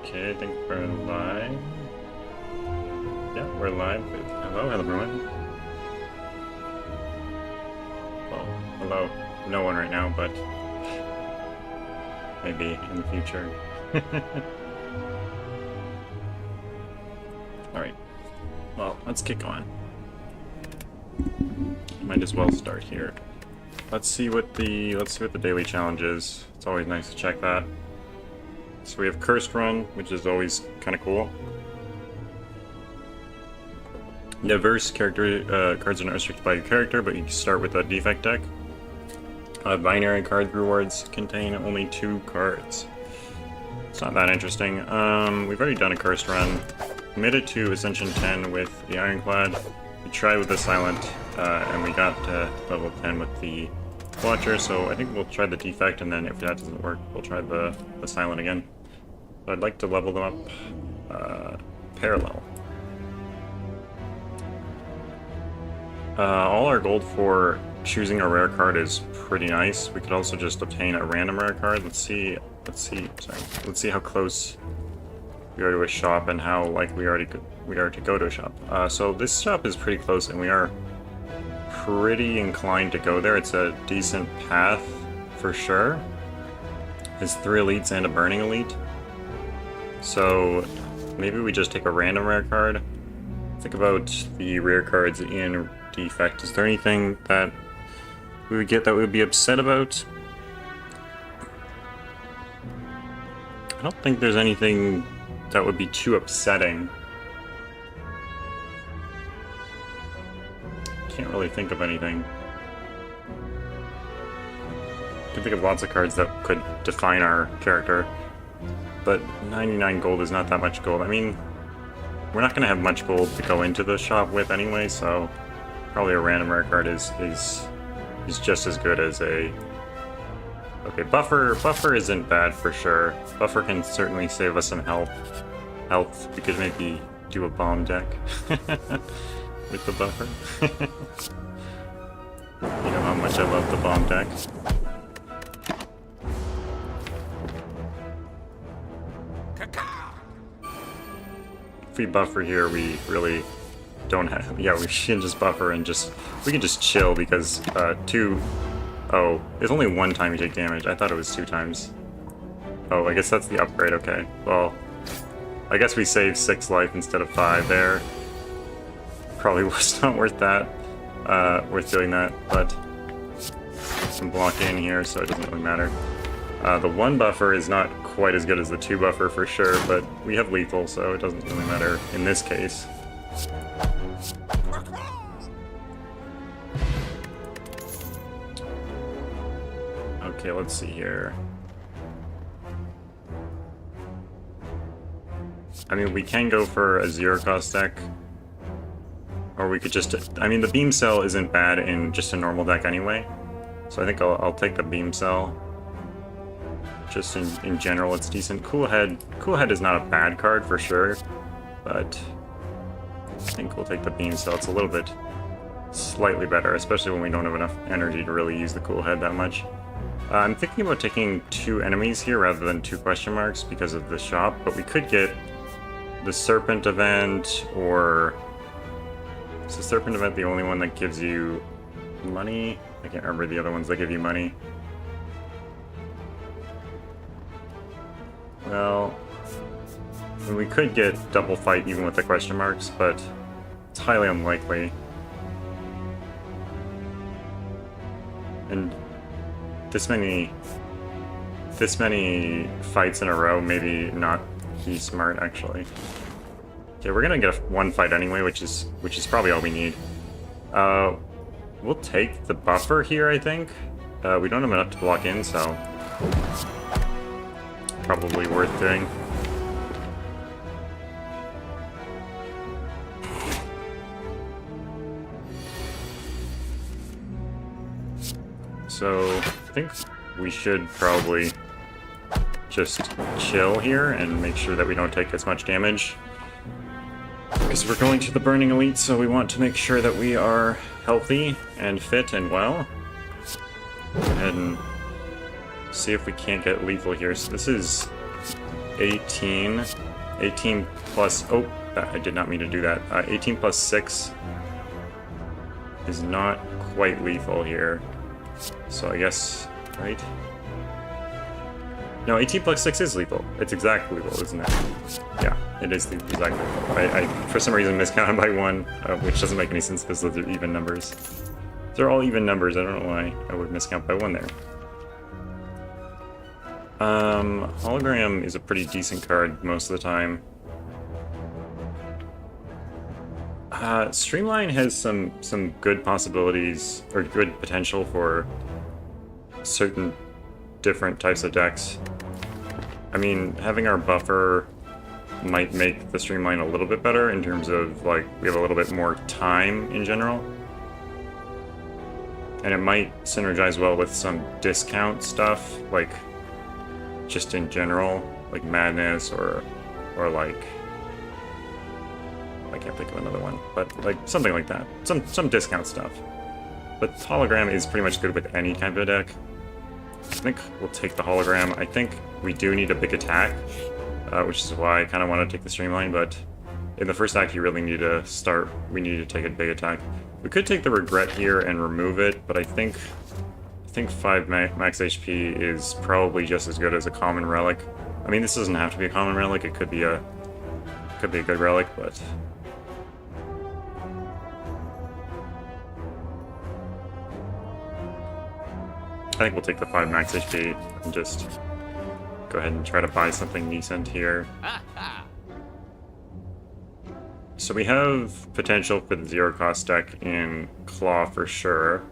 Okay, I think we're live. Yeah, we're live with hello everyone. Well, hello. No one right now, but maybe in the future. Alright. Well, let's kick on. Might as well start here. Let's see what the daily challenge is. It's always nice to check that. So we have Cursed Run, which is always kind of cool. Diverse character cards are not restricted by your character, but you can start with a defect deck. Binary card rewards contain only 2 cards. It's not that interesting. We've already done a Cursed Run. We made it to Ascension 10 with the Ironclad. We tried with the Silent, and we got level 10 with the Watcher, so I think we'll try the defect, and then if that doesn't work, we'll try the Silent again. So I'd like to level them up parallel. All our gold for choosing a rare card is pretty nice. We could also just obtain a random rare card. Let's see how close we are to a shop and how likely we are to go to a shop. So this shop is pretty close, and we are pretty inclined to go there. It's a decent path for sure. It's 3 elites and a burning elite. So maybe we just take a random rare card. Think about the rare cards in defect. Is there anything that we would get that we would be upset about? I don't think there's anything that would be too upsetting. Can't really think of anything. I can think of lots of cards that could define our character, but 99 gold is not that much gold. I mean, we're not going to have much gold to go into the shop with anyway, so probably a random rare card is just as good as a... Okay, Buffer isn't bad for sure. Buffer can certainly save us some health. We could maybe do a bomb deck with the Buffer. You know how much I love the bomb deck. If we buffer here, we really don't have... Yeah, we should just buffer and we can just chill because Oh, it's only 1 time you take damage. I thought it was 2 times. Oh, I guess that's the upgrade, okay. Well, I guess we saved 6 life instead of 5 there. Probably was not worth that. Worth doing that, but some block in here, so it doesn't really matter. The 1 buffer is not quite as good as the 2 buffer for sure, but we have lethal, so it doesn't really matter in this case. Okay, let's see here. I mean, we can go for a 0-cost deck, or we could just... I mean, the Beam Cell isn't bad in just a normal deck anyway, so I think I'll take the Beam Cell. Just in general, it's decent. Cool Head is not a bad card for sure, but I think we'll take the Beam Cell. It's a little bit slightly better, especially when we don't have enough energy to really use the Cool Head that much. I'm thinking about taking 2 enemies here rather than 2 question marks because of the shop, but we could get the Serpent event, or... Is the Serpent event the only one that gives you money? I can't remember the other ones that give you money. Well, we could get double fight even with the question marks, but it's highly unlikely. And this many fights in a row, maybe not be smart actually. Okay, we're gonna get 1 fight anyway, which is probably all we need. We'll take the buffer here, I think. We don't have enough to block in, so probably worth doing. So I think we should probably just chill here and make sure that we don't take as much damage, because we're going to the Burning Elite, so we want to make sure that we are healthy and fit and well. Go ahead and see if we can't get lethal here. So this is 18. 18 plus... Oh, I did not mean to do that. 18 plus 6 is not quite lethal here. So I guess... Right? No, 18 plus 6 is lethal. It's exactly lethal, isn't it? Yeah, it is exactly lethal. I for some reason, miscounted by 1, which doesn't make any sense because those are even numbers. They're all even numbers. I don't know why I would miscount by 1 there. Hologram is a pretty decent card most of the time. Streamline has some good possibilities, or good potential for certain different types of decks. I mean, having our buffer might make the Streamline a little bit better in terms of, like, we have a little bit more time in general. And it might synergize well with some discount stuff, like, just in general, like Madness or like... I can't think of another one, but, like, something like that. Some discount stuff. But Hologram is pretty much good with any type of deck. I think we'll take the Hologram. I think we do need a big attack, which is why I kind of want to take the Streamline, but in the first act you really need to start, we need to take a big attack. We could take the Regret here and remove it, but I think 5 max HP is probably just as good as a common relic. I mean, this doesn't have to be a common relic, it could be a good relic, but... I think we'll take the 5 max HP and just go ahead and try to buy something decent here. So we have potential for the zero cost deck in Claw for sure.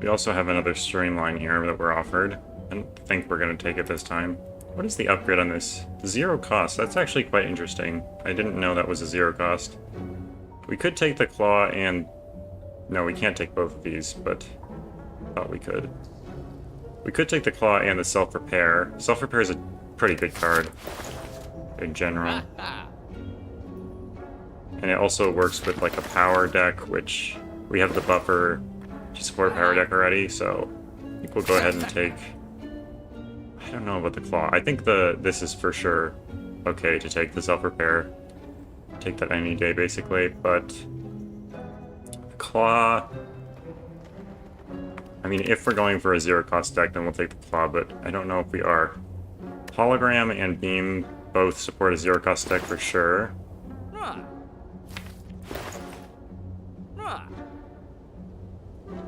We also have another Streamline here that we're offered. I don't think we're going to take it this time. What is the upgrade on this? Zero cost. That's actually quite interesting. I didn't know that was a zero cost. We could take the Claw and... No, we can't take both of these, but I thought we could. We could take the Claw and the Self-Repair. Self-Repair is a pretty good card in general. And it also works with, like, a power deck, which we have the buffer to support a power deck already, so I think we'll go ahead and take... I don't know about the Claw. I think this is for sure okay to take the Self-Repair. Take that any day, basically, but... The Claw... I mean, if we're going for a zero-cost deck, then we'll take the Claw, but I don't know if we are. Hologram and Beam both support a zero-cost deck for sure.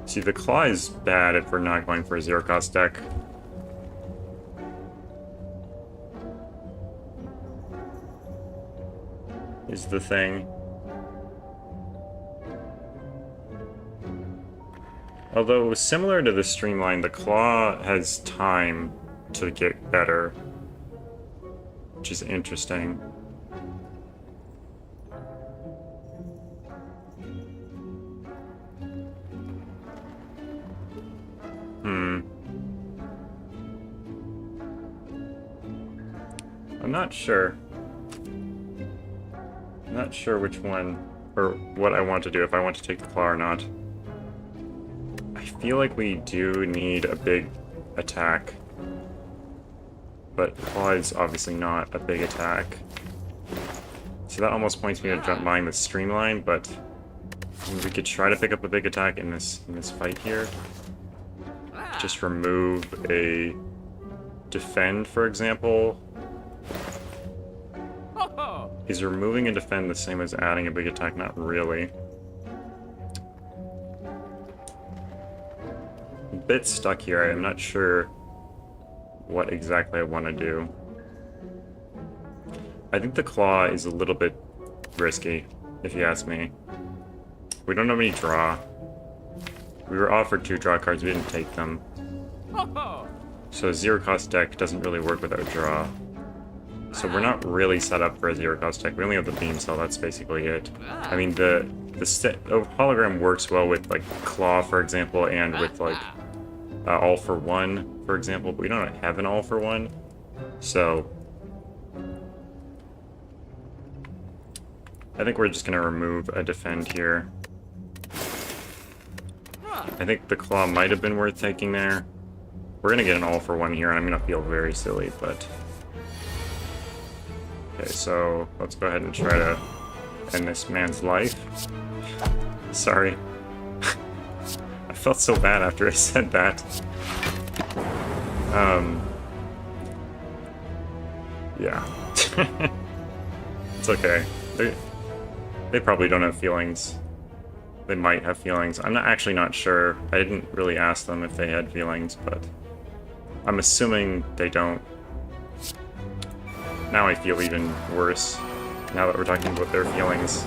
See, the Claw is bad if we're not going for a zero-cost deck. Is the thing. Although, similar to the Streamline, the Claw has time to get better, which is interesting. I'm not sure. I'm not sure which one, or what I want to do, if I want to take the Claw or not. I feel like we do need a big attack. But Claw is obviously not a big attack. So that almost points me to jump buying the Streamline, but I mean, we could try to pick up a big attack in this fight here. Just remove a defend, for example. Is removing a defend the same as adding a big attack? Not really. I'm a bit stuck here. I'm not sure what exactly I want to do. I think the Claw is a little bit risky, if you ask me. We don't have any draw. We were offered 2 draw cards, we didn't take them. So a zero-cost deck doesn't really work without draw. So we're not really set up for a zero-cost deck. We only have the Beam Cell, that's basically it. I mean, the Hologram works well with, like, Claw, for example, and with, like, All for One, for example, but we don't have an All for One. So I think we're just going to remove a defend here. I think the claw might have been worth taking there. We're gonna get an all for one here, and I'm gonna feel very silly, but... Okay, so let's go ahead and try to end this man's life. Sorry. I felt so bad after I said that. Yeah. It's okay. They probably don't have feelings. They might have feelings. I'm actually not sure. I didn't really ask them if they had feelings, but I'm assuming they don't. Now I feel even worse, now that we're talking about their feelings.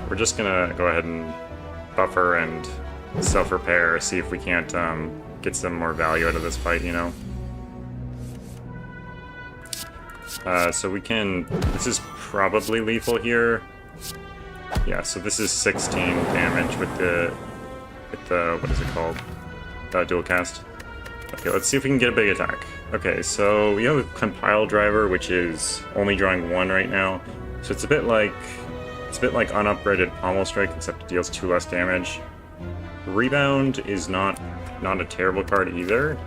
We're just gonna go ahead and buffer and self-repair, see if we can't get some more value out of this fight, you know? So we can... This is probably lethal here. Yeah, so this is 16 damage with the what is it called? Dual cast. Okay, let's see if we can get a big attack. Okay, so we have a compile driver, which is only drawing 1 right now. So it's a bit like unupgraded pommel strike, except it deals 2 less damage. Rebound is not a terrible card either.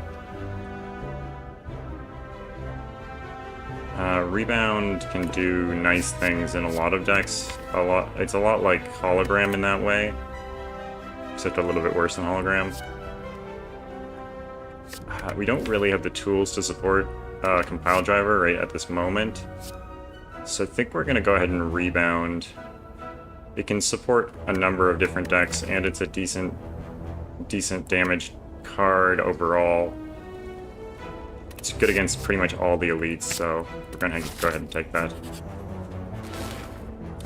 Rebound can do nice things in a lot of decks. It's a lot like Hologram in that way, except a little bit worse than Hologram. We don't really have the tools to support compile driver right at this moment, so I think we're gonna go ahead and rebound. It can support a number of different decks, and it's a decent damage card overall. It's good against pretty much all the elites, so we're gonna go ahead and take that.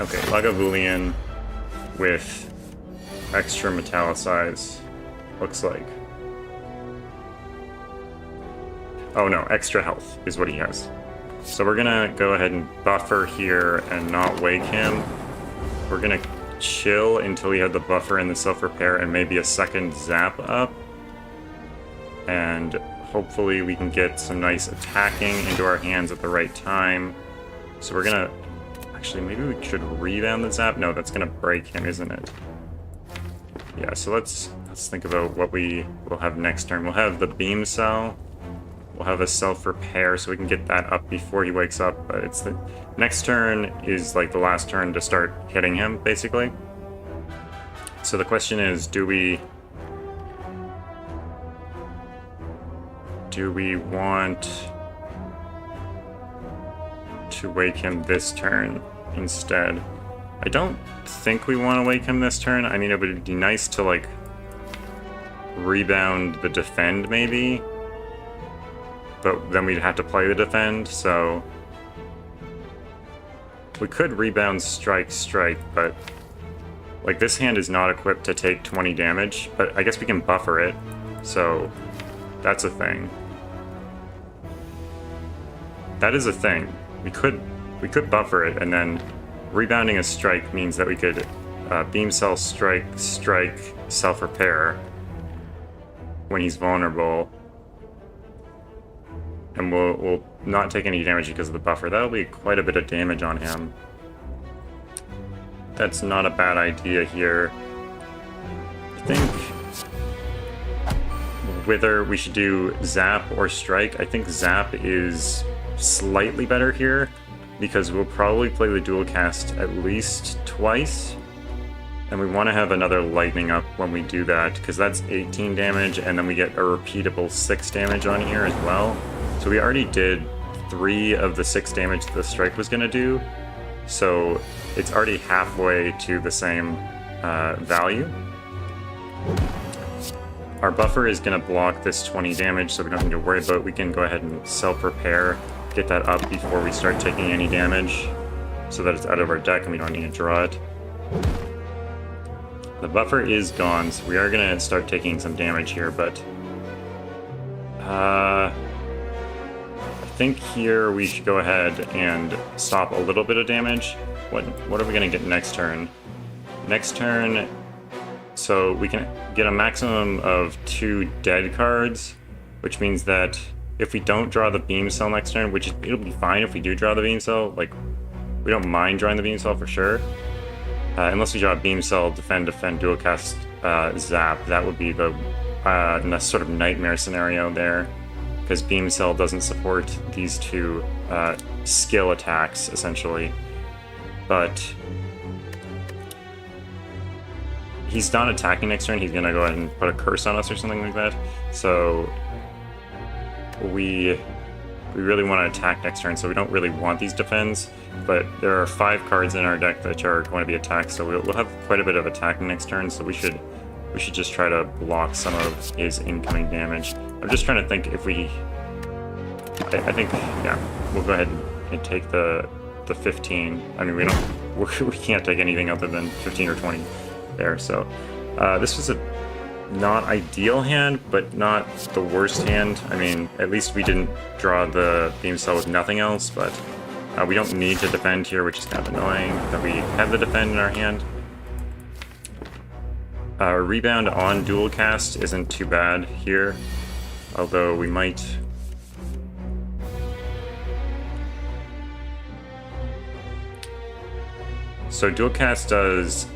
Okay, Lagavulin with extra metallicize, looks like. Oh no, extra health is what he has. So we're gonna go ahead and buffer here and not wake him. We're gonna chill until we have the buffer and the self-repair and maybe a second zap up. And hopefully we can get some nice attacking into our hands at the right time. So we're gonna... Actually, maybe we should rebound the zap? No, that's gonna break him, isn't it? Yeah, so let's think about what we will have next turn. We'll have the beam cell. We'll have a self-repair so we can get that up before he wakes up, but it's the next turn is like the last turn to start hitting him, basically. So the question is, do we want to wake him this turn instead? I don't think we want to wake him this turn. I mean, it would be nice to like rebound the defend maybe, but then we'd have to play the defend, so we could rebound strike, but like this hand is not equipped to take 20 damage, but I guess we can buffer it, so that's a thing. That is a thing. We could buffer it, and then rebounding a strike means that we could beam cell strike, self-repair when he's vulnerable. And we'll not take any damage because of the buffer. That'll be quite a bit of damage on him. That's not a bad idea here. I think whether we should do zap or strike, I think zap is slightly better here because we'll probably play the dual cast at least twice. And we want to have another lightning up when we do that because that's 18 damage, and then we get a repeatable 6 damage on here as well. So we already did 3 of the 6 damage the strike was going to do, so it's already halfway to the same value. Our buffer is going to block this 20 damage, so we don't need to worry about it. We can go ahead and self-repair, get that up before we start taking any damage, so that it's out of our deck and we don't need to draw it. The buffer is gone, so we are going to start taking some damage here, but... I think here we should go ahead and stop a little bit of damage. What are we going to get next turn? Next turn, so we can get a maximum of 2 dead cards, which means that if we don't draw the beam cell next turn, which it'll be fine if we do draw the beam cell, like we don't mind drawing the beam cell for sure, unless we draw a beam cell, defend, dual cast Zap. That would be the sort of nightmare scenario there, because Beam Cell doesn't support these two skill attacks, essentially. But he's not attacking next turn. He's gonna go ahead and put a curse on us or something like that. So we really want to attack next turn, so we don't really want these defends. But there are 5 cards in our deck that are going to be attacked, so we'll have quite a bit of attacking next turn. So we should just try to block some of his incoming damage. I'm just trying to think if we. I think, yeah, we'll go ahead and take the 15. I mean, we can't take anything other than 15 or 20 there. So this was a not ideal hand, but not the worst hand. I mean, at least we didn't draw the Beam Cell with nothing else, but we don't need to defend here, which is kind of annoying that we have the defend in our hand. Rebound on dual cast isn't too bad here, although we might. So dual cast does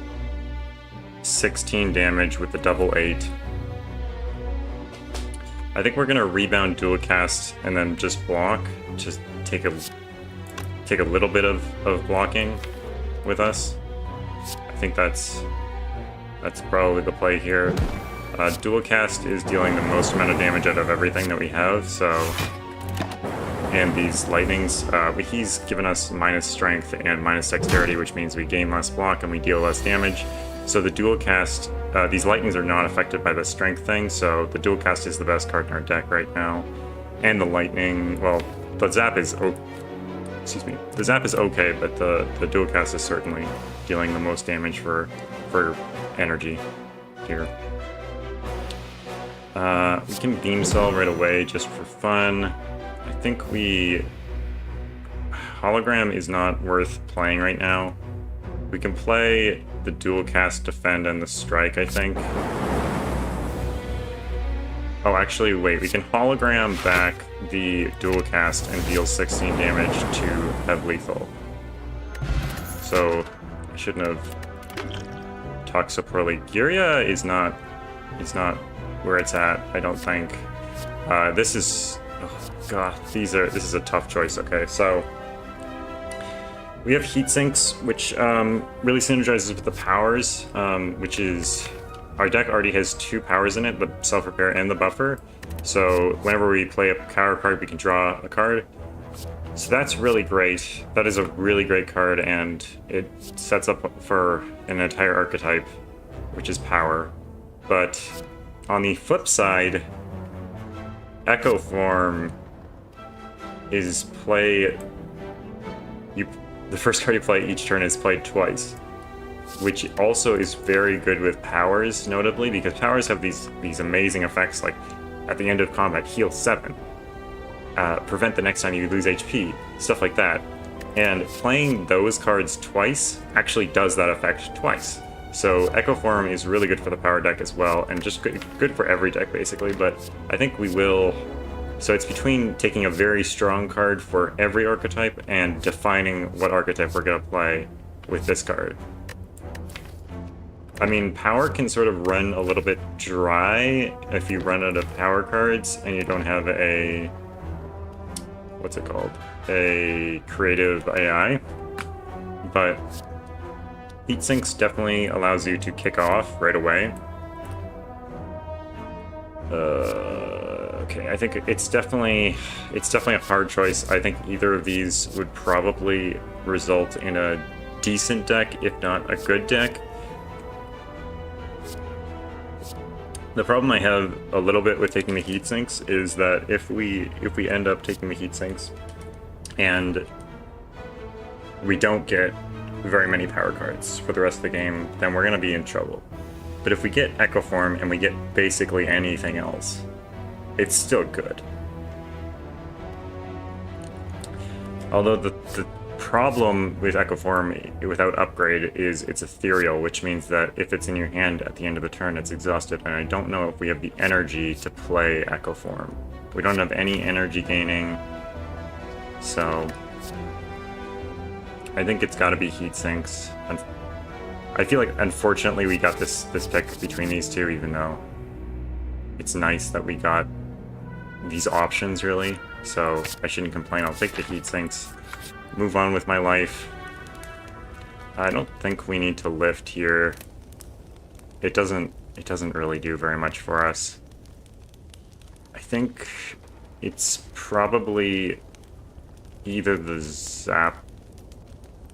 16 damage with the double 8. I think we're gonna rebound dual cast and then just block. Just take a little bit of blocking with us. I think that's probably the play here. Dual cast is dealing the most amount of damage out of everything that we have, so. And these lightnings, he's given us minus strength and minus dexterity, which means we gain less block and we deal less damage. So the dual cast, these lightnings are not affected by the strength thing, so the dual cast is the best card in our deck right now. And the lightning, well, the zap is, the zap is okay, but the dual cast is certainly dealing the most damage for energy here. We can Beam Cell right away just for fun. I think Hologram is not worth playing right now. We can play the dual cast defend and the strike, I think. Oh, actually, wait, we can hologram back the dual cast and deal 16 damage to have lethal. So I shouldn't have talked so poorly. Giria is not where it's at, I don't think. This is, oh god, this is a tough choice. Okay, so we have heat sinks, which really synergizes with the powers, which is our deck already has 2 powers in it, the self-repair and the buffer. So whenever we play a power card, we can draw a card. So that's really great. That is a really great card, and it sets up for an entire archetype, which is power. But on the flip side, Echo Form is the first card you play each turn is played twice, which also is very good with powers, notably, because powers have these amazing effects, like at the end of combat, heal 7, prevent the next time you lose HP, stuff like that. And playing those cards twice actually does that effect twice. So Echo Form is really good for the power deck as well, and just good for every deck basically, but I think we will. So it's between taking a very strong card for every archetype and defining what archetype we're going to play with this card. I mean, power can sort of run a little bit dry if you run out of power cards and you don't have a, what's it called? A creative AI. But Heat Sinks definitely allows you to kick off right away. Okay, I think it's definitely a hard choice. I think either of these would probably result in a decent deck, if not a good deck. The problem I have a little bit with taking the heat sinks is that if we end up taking the heat sinks and we don't get very many power cards for the rest of the game, then we're gonna be in trouble. But if we get Echo Form and we get basically anything else, it's still good. Although the problem with Echo Form without upgrade is it's ethereal, which means that if it's in your hand at the end of the turn, it's exhausted, and I don't know if we have the energy to play Echo Form. We don't have any energy gaining, so I think it's got to be Heat Sinks. I feel like, unfortunately, we got this pick between these two, even though it's nice that we got these options, really. So I shouldn't complain. I'll take the heat sinks, move on with my life. I don't think we need to lift here. It doesn't really do very much for us. I think it's probably either the Zap.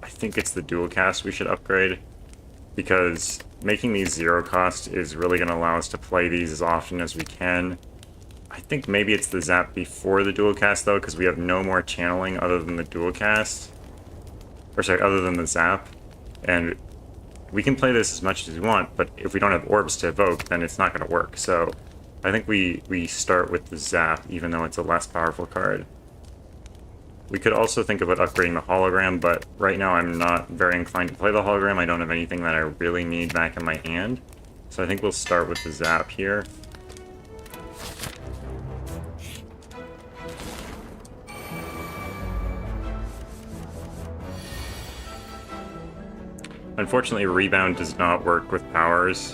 I think it's the dual cast we should upgrade, because making these 0 cost is really going to allow us to play these as often as we can. I think maybe it's the Zap before the dual cast, though, because we have no more channeling other than the dual cast. Or sorry, other than the Zap. And we can play this as much as we want, but if we don't have orbs to evoke, then it's not going to work. So I think we start with the Zap, even though it's a less powerful card. We could also think about upgrading the hologram, but right now I'm not very inclined to play the hologram. I don't have anything that I really need back in my hand. So I think we'll start with the Zap here. Unfortunately, Rebound does not work with powers.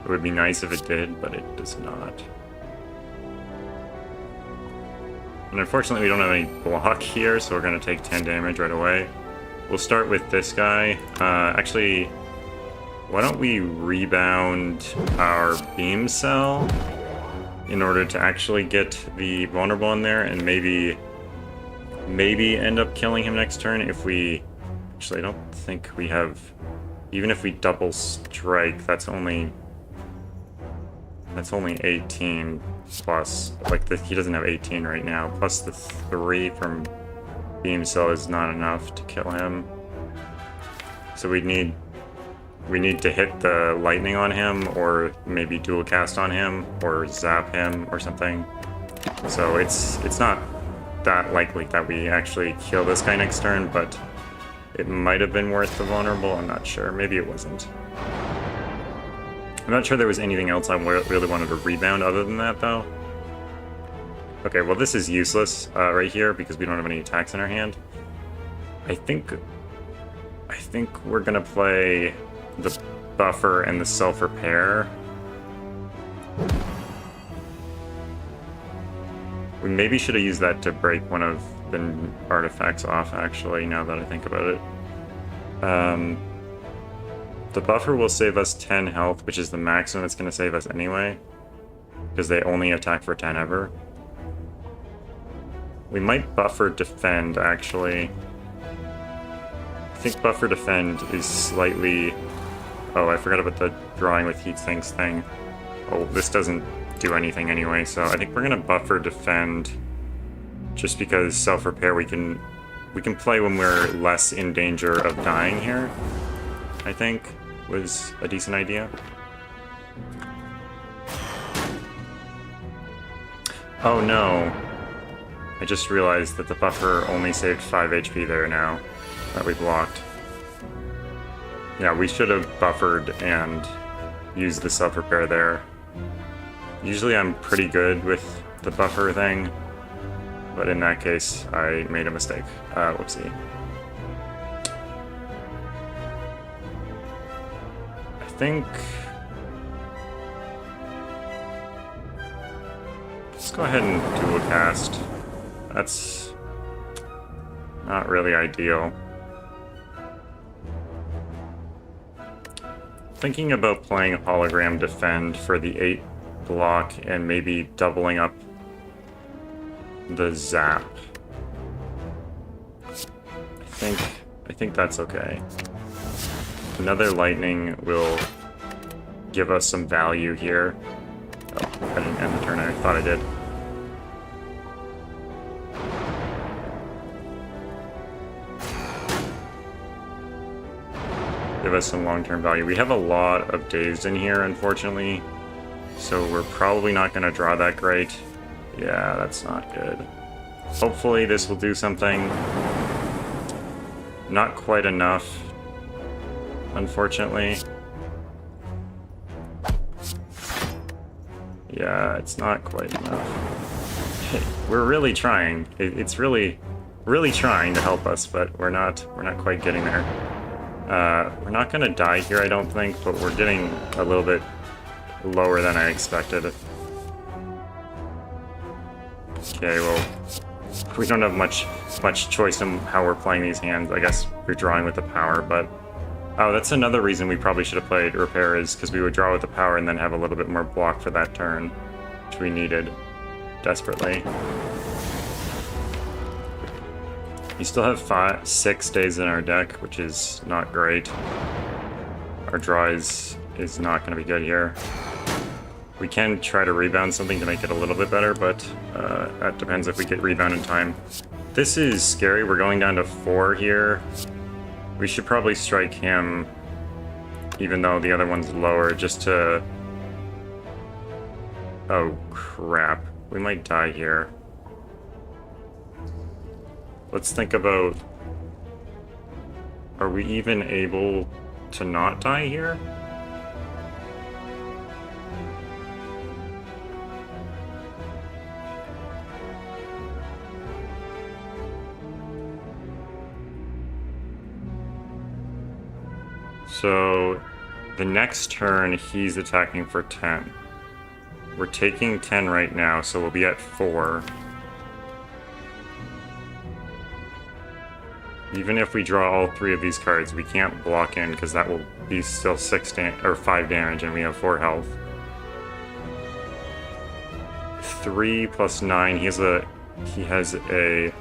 It would be nice if it did, but it does not. And unfortunately, we don't have any block here, so we're going to take 10 damage right away. We'll start with this guy. Actually, why don't we rebound our beam cell in order to actually get the vulnerable in there, and maybe end up killing him next turn if we... Actually, I don't think we have... Even if we double strike, that's only 18 plus, like, he doesn't have 18 right now, plus the 3 from beam cell is not enough to kill him. So we need to hit the lightning on him, or maybe dual cast on him, or zap him or something. So it's not that likely that we actually kill this guy next turn, but it might have been worth the vulnerable. I'm not sure. Maybe it wasn't. I'm not sure there was anything else I really wanted to rebound other than that, though. Okay, well, this is useless right here because we don't have any attacks in our hand. I think we're gonna play the buffer and the self-repair. We maybe should have used that to break one of the artifacts off, actually, now that I think about it. The buffer will save us 10 health, which is the maximum it's going to save us anyway, because they only attack for 10 ever. We might buffer defend, actually. I think buffer defend is slightly... Oh, I forgot about the drawing with heat sinks thing. Oh, this doesn't do anything anyway, so I think we're going to buffer defend, just because self-repair we can play when we're less in danger of dying here, I think, was a decent idea. Oh no. I just realized that the buffer only saved 5 HP there now that we blocked. Yeah, we should have buffered and used the self-repair there. Usually I'm pretty good with the buffer thing, but in that case, I made a mistake. Whoopsie. I think... Let's go ahead and dual cast. That's not really ideal. Thinking about playing hologram defend for the 8 block and maybe doubling up the zap. I think that's okay. Another lightning will give us some value here. Oh, I didn't end the turn. I thought I did. Give us some long-term value. We have a lot of dazed in here, unfortunately, so we're probably not going to draw that great. Yeah, that's not good. Hopefully this will do something. Not quite enough, unfortunately. Yeah, it's not quite enough. Hey, we're really trying. It's really trying to help us, but we're not quite getting there. We're not gonna die here, I don't think, but we're getting a little bit lower than I expected. Okay, well, we don't have much choice in how we're playing these hands. I guess we're drawing with the power, but... Oh, that's another reason we probably should have played Repair, is because we would draw with the power and then have a little bit more block for that turn, which we needed desperately. We still have 6 days in our deck, which is not great. Our draw is not going to be good here. We can try to rebound something to make it a little bit better, but that depends if we get rebound in time. This is scary. We're going down to 4 here. We should probably strike him, even though the other one's lower, just to... Oh, crap. We might die here. Let's think about... Are we even able to not die here? So, the next turn, he's attacking for 10. We're taking 10 right now, so we'll be at 4. Even if we draw all 3 of these cards, we can't block in, because that will be still 5 damage, and we have 4 health. 3 plus 9, he has an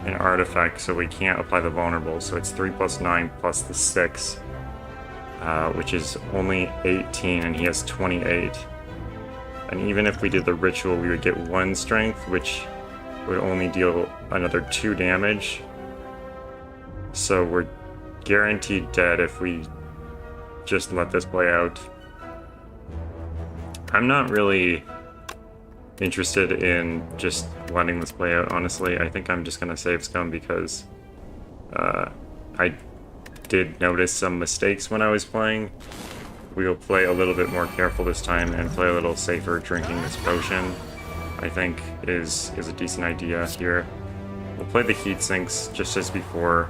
artifact, so we can't apply the vulnerable, so it's 3 plus 9 plus the 6. Which is only 18, and he has 28. And even if we did the ritual, we would get 1 strength, which would only deal another 2 damage. So we're guaranteed dead if we just let this play out. I'm not really interested in just letting this play out, honestly. I think I'm just going to save Scum because I did notice some mistakes when I was playing. We will play a little bit more careful this time and play a little safer. Drinking this potion, I think, is a decent idea here. We'll play the heat sinks just as before.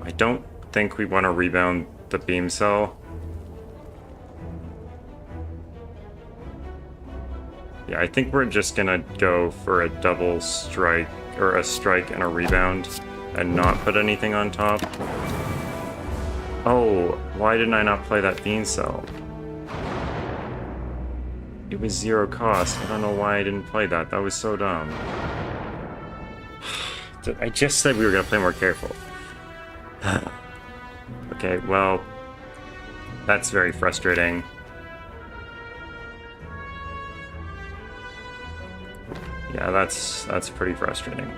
I don't think we want to rebound the beam cell. Yeah, I think we're just gonna go for a double strike, or a strike and a rebound, and not put anything on top. Oh, why didn't I not play that beam cell? It was 0 cost. I don't know why I didn't play that. That was so dumb. I just said we were going to play more careful. Okay, well, that's very frustrating. Yeah, that's pretty frustrating.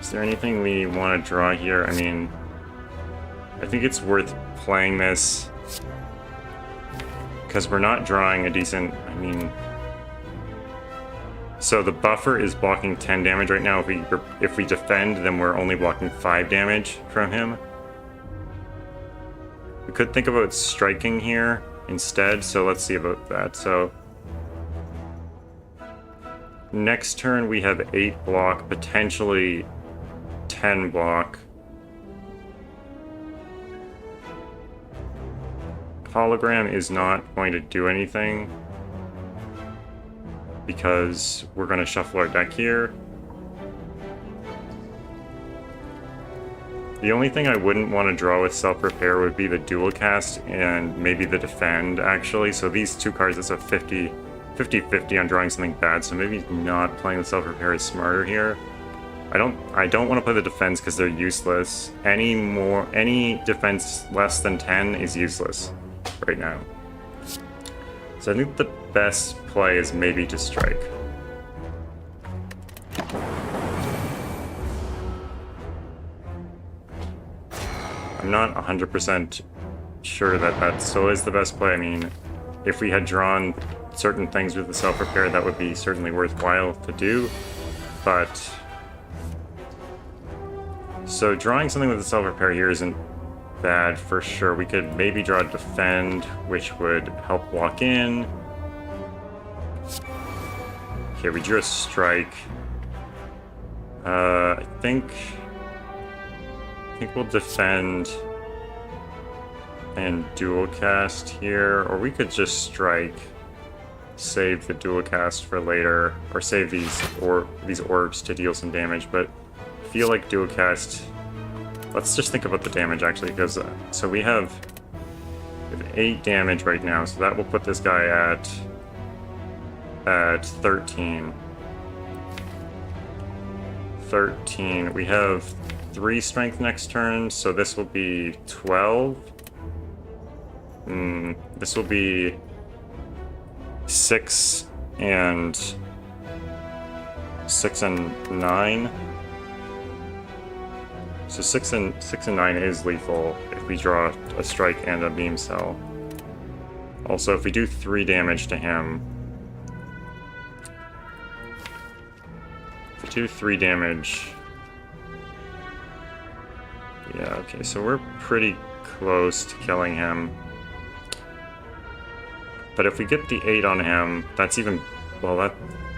Is there anything we want to draw here? I mean, I think it's worth playing this because we're not drawing a decent... I mean... So the buffer is blocking 10 damage right now. If we defend, then we're only blocking 5 damage from him. We could think about striking here instead, so let's see about that. So next turn we have 8 block, potentially 10 block. Hologram is not going to do anything because we're going to shuffle our deck here. The only thing I wouldn't want to draw with self-repair would be the dual cast and maybe the defend, actually. So these 2 cards, it's a 50-50 on drawing something bad, so maybe not playing the self-repair is smarter here. I don't want to play the defense because they're useless. Any defense less than 10 is useless right now. So I think the best play is maybe to strike. I'm not 100% sure that still is the best play. I mean, if we had drawn certain things with the self-repair, that would be certainly worthwhile to do, but... So drawing something with the self-repair here isn't bad for sure. We could maybe draw defend, which would help block in. Okay, we drew a strike. I think we'll defend and dual cast here, or we could just strike, save the dual cast for later, or save these orbs to deal some damage. But I feel like dual cast. Let's just think about the damage actually, because so we have 8 damage right now, so that will put this guy at 13. 13. We have 3 strength next turn, so this will be 12. This will be 6 and 9. So 6 and 9 is lethal if we draw a strike and a beam cell. Also, if we do 3 damage to him, if we do 3 damage, yeah, okay, so we're pretty close to killing him. But if we get the 8 on him, that's even, well,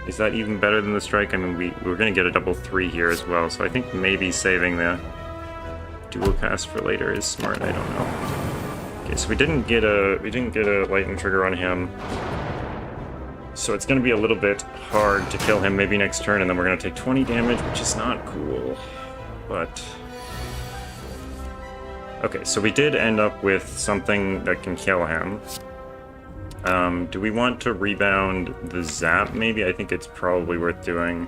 is that even better than the strike? I mean, we're gonna get a double 3 here as well, so I think maybe saving the dual cast for later is smart. I don't know. Okay, so we didn't get a lightning trigger on him, so it's gonna be a little bit hard to kill him maybe next turn, and then we're gonna take 20 damage, which is not cool. But okay, so we did end up with something that can kill him. Do we want to rebound the zap, maybe? I think it's probably worth doing.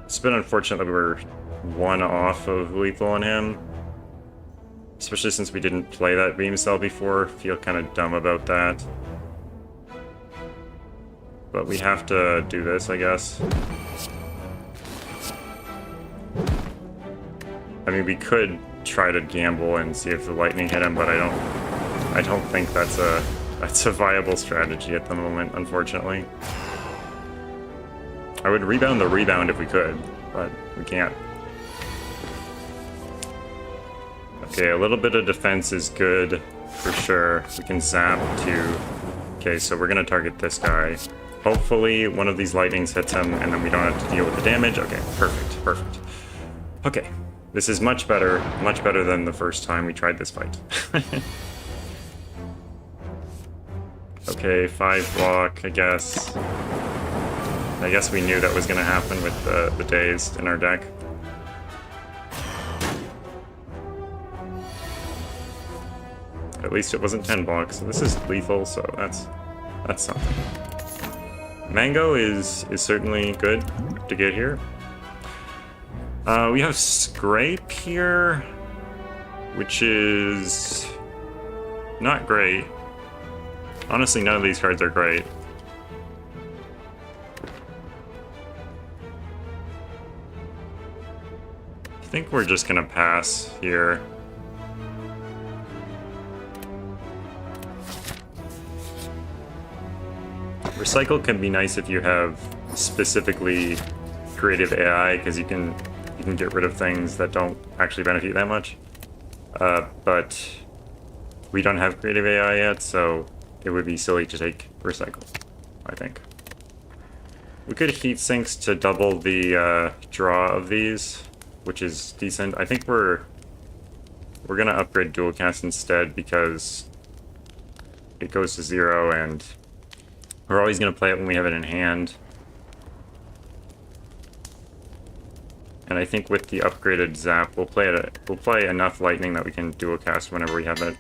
It's been unfortunate that we were 1 off of lethal on him. Especially since we didn't play that beam cell before. Feel kind of dumb about that. But we have to do this, I guess. I mean, we could try to gamble and see if the lightning hit him, but I don't think that's a viable strategy at the moment, unfortunately. I would rebound the rebound if we could, but we can't. Okay, a little bit of defense is good for sure. We can zap too. Okay, so we're gonna target this guy. Hopefully one of these lightnings hits him and then we don't have to deal with the damage. Okay, perfect, perfect. Okay, this is much better than the first time we tried this fight. Okay, 5 block, I guess. I guess we knew that was going to happen with the dazed in our deck. At least it wasn't 10 blocks, so this is lethal, so that's something. Mango is certainly good to get here. We have Scrape here, which is not great. Honestly, none of these cards are great. I think we're just gonna pass here. Recycle can be nice if you have specifically creative AI, because you can get rid of things that don't actually benefit you that much. But we don't have creative AI yet, so it would be silly to take Recycle, I think. We could heat sinks to double the draw of these, which is decent. I think we're gonna upgrade dual cast instead because it goes to 0 and we're always gonna play it when we have it in hand. And I think with the upgraded zap, we'll play enough lightning that we can dual cast whenever we have it.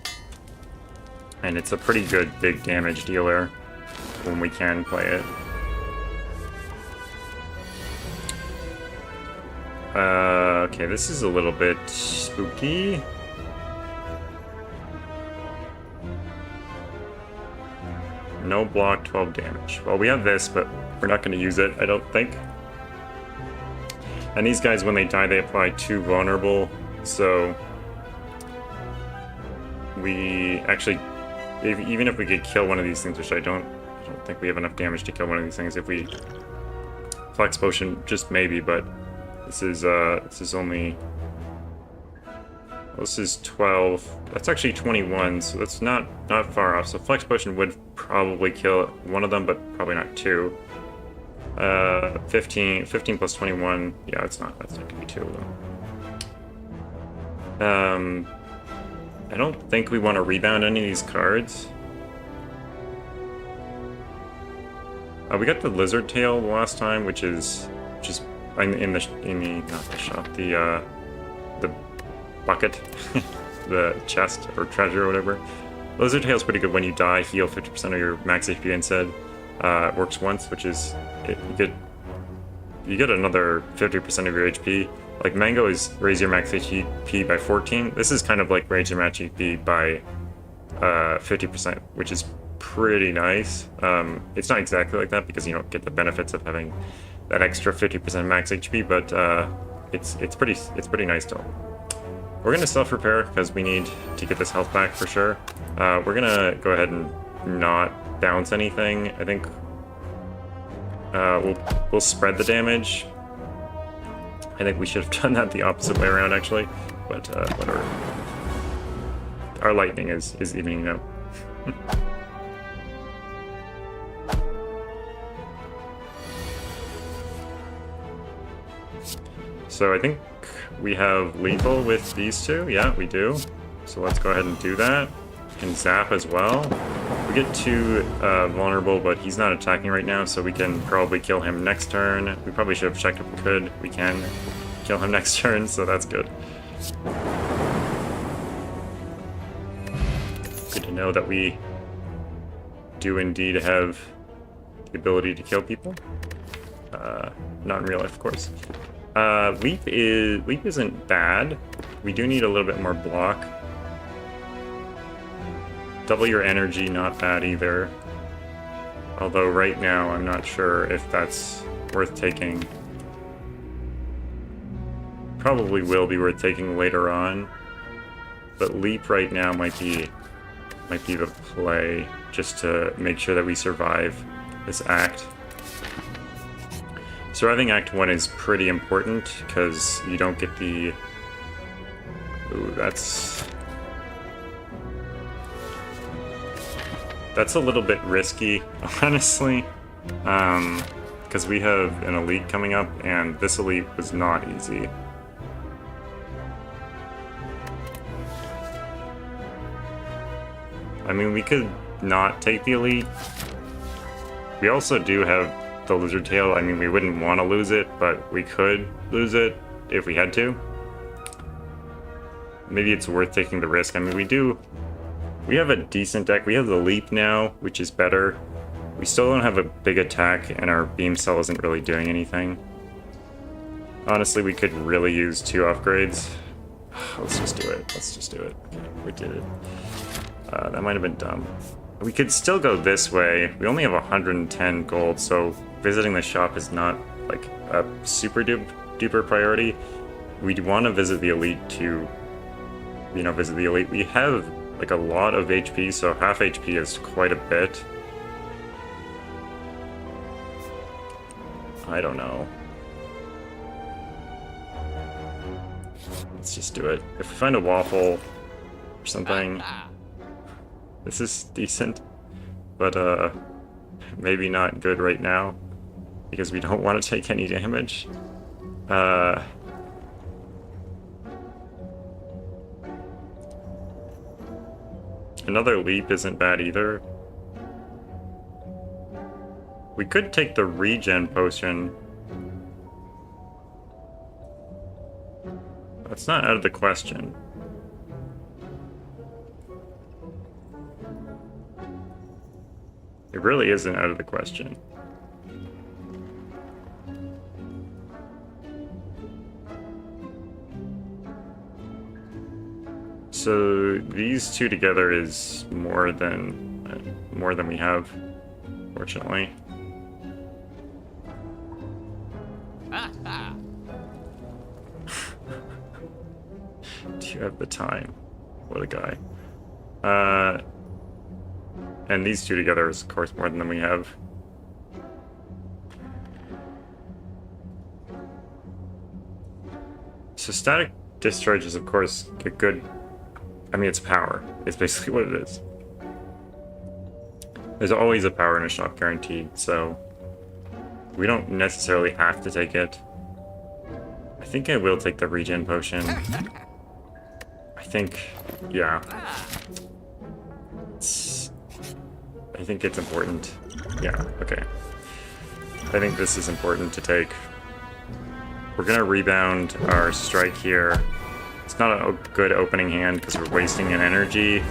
And it's a pretty good big damage dealer when we can play it. Okay, this is a little bit spooky. No block, 12 damage. Well, we have this, but we're not going to use it, I don't think. And these guys, when they die, they apply 2 vulnerable, so we actually, even if we could kill one of these things, which I don't think we have enough damage to kill one of these things. If we Flex Potion, just maybe, but this is only, this is 12. That's actually 21, so that's not far off. So Flex Potion would probably kill one of them, but probably not 2. 15 plus 21. Yeah, that's not gonna be too low. I don't think we want to rebound any of these cards. We got the lizard tail last time, which is in the not the shop, the bucket, the chest or treasure or whatever. Lizard tail's pretty good. When you die, heal 50% of your max HP instead. It works once, which is you get another 50% of your HP. Like Mango is raise your max HP by 14. This is kind of like raise your max HP by 50%, which is pretty nice. It's not exactly like that because you don't get the benefits of having that extra 50% max HP, but it's pretty nice still. We're gonna self-repair because we need to get this health back for sure. We're gonna go ahead and not bounce anything. I think we'll spread the damage. I think we should have done that the opposite way around actually, but whatever. Our lightning is evening up. So I think we have lethal with these two. Yeah, we do. So let's go ahead and do that. We can zap as well. We get too vulnerable, but he's not attacking right now, so we can probably kill him next turn. We probably should have checked if we could. We can kill him next turn, so that's good. Good to know that we do indeed have the ability to kill people. Not in real life, of course. Leap isn't bad. We do need a little bit more block. Double your energy, not bad either. Although right now I'm not sure if that's worth taking. Probably will be worth taking later on. But leap right now might be the play just to make sure that we survive this act. Surviving Act 1 is pretty important, because you don't get the... Ooh, that's a little bit risky, honestly. Because we have an elite coming up, and this elite was not easy. I mean, we could not take the elite. We also do have the lizard tail. I mean, we wouldn't want to lose it, but we could lose it if we had to. Maybe it's worth taking the risk. I mean, we have a decent deck. We have the leap now, which is better. We still don't have a big attack, and our beam cell isn't really doing anything. Honestly, we could really use 2 upgrades. Let's just do it. Let's just do it. Okay, we did it. That might have been dumb. We could still go this way. We only have 110 gold, so visiting the shop is not like a super duper priority. We'd want to visit the elite to, visit the elite. We have like a lot of HP, so half HP is quite a bit. I don't know. Let's just do it. If we find a waffle or something, this is decent, but maybe not good right now because we don't want to take any damage. Another leap isn't bad either. We could take the regen potion. That's not out of the question. It really isn't out of the question. So these two together is more than we have, fortunately. Do you have the time? What a guy. And these two together is, of course, more than we have. So static discharge is, of course, a good... I mean, it's power. It's basically what it is. There's always a power in a shop guaranteed, so... We don't necessarily have to take it. I think I will take the regen potion. I think, yeah. I think it's important. Yeah, okay. I think this is important to take. We're gonna rebound our strike here. It's not a good opening hand because we're wasting an energy,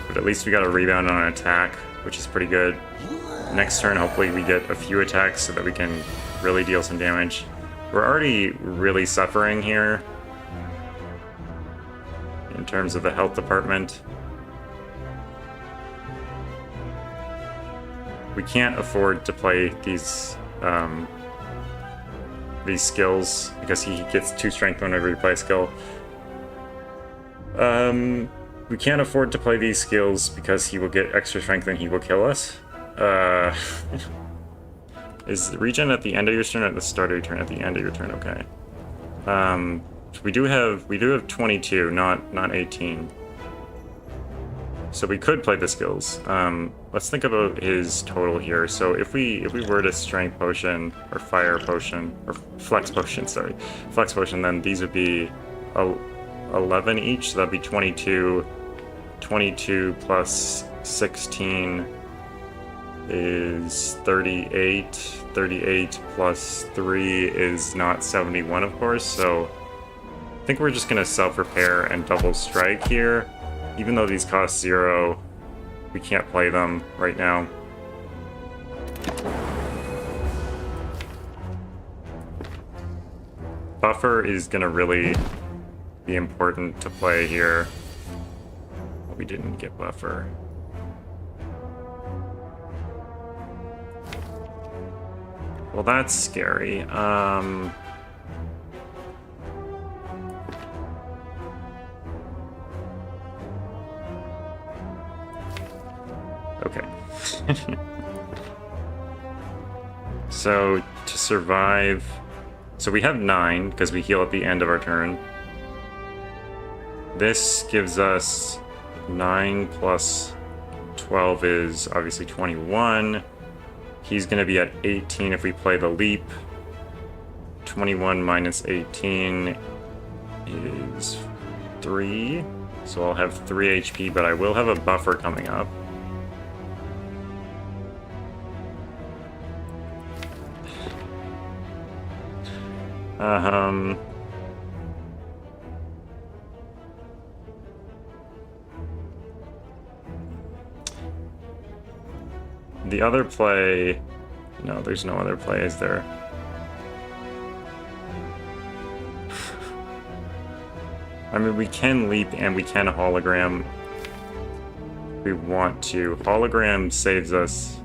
but at least we got a rebound on an attack, which is pretty good. Next turn, hopefully we get a few attacks so that we can really deal some damage. We're already really suffering here in terms of the health department. We can't afford to play these skills because he gets 2 strength whenever we play a skill. We can't afford to play these skills because he will get extra strength and he will kill us. Is regen at the end of your turn or at the start of your turn? At the end of your turn, okay. We do have 22, not 18. So we could play the skills. Let's think about his total here. So if we were to strength potion or fire potion or flex potion, sorry, flex potion, then these would be 11 each. So that'd be 22. 22 plus 16 is 38. 38 plus 3 is not 71, of course. So I think we're just gonna self-repair and double strike here. Even though these cost 0, we can't play them right now. Buffer is gonna really be important to play here. We didn't get buffer. Well, that's scary. Okay. So, to survive... So we have 9, because we heal at the end of our turn. This gives us 9 plus 12 is obviously 21. He's going to be at 18 if we play the leap. 21 minus 18 is 3. So I'll have 3 HP, but I will have a buffer coming up. The other play... No, there's no other play, is there? I mean, we can leap and we can hologram if we want to. Hologram saves us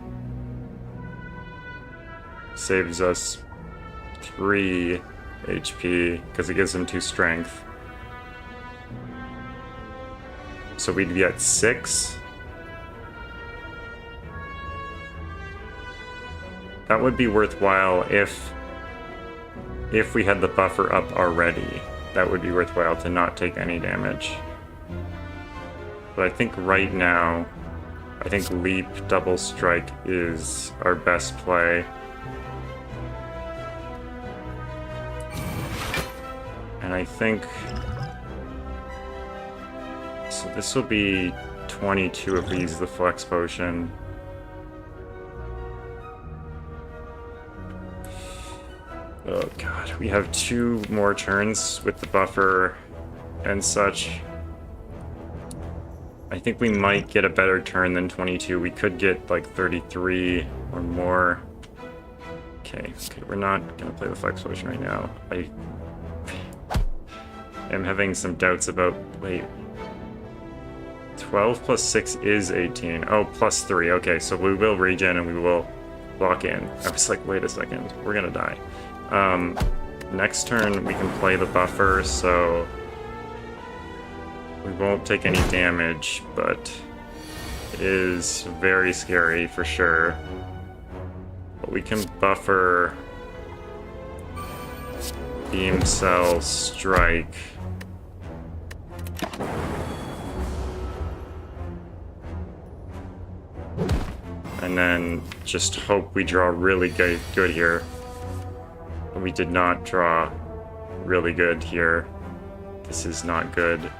3 HP because it gives him 2 strength. So we'd be at 6. That would be worthwhile if we had the buffer up already. That would be worthwhile to not take any damage. But I think right now, I think leap double strike is our best play. And I think... So this will be 22 if we use the flex potion. Oh god, we have 2 more turns with the buffer and such. I think we might get a better turn than 22. We could get like 33 or more. Okay, we're not gonna play the flex potion right now. I am having some doubts about... Wait. 12 plus 6 is 18. Oh, plus 3. Okay, so we will regen and we will lock in. I was like, wait a second, we're gonna die. Next turn we can play the buffer, so we won't take any damage, but it is very scary for sure. But we can buffer Beam Cell Strike. And then just hope we draw really good here. We did not draw really good here. This is not good.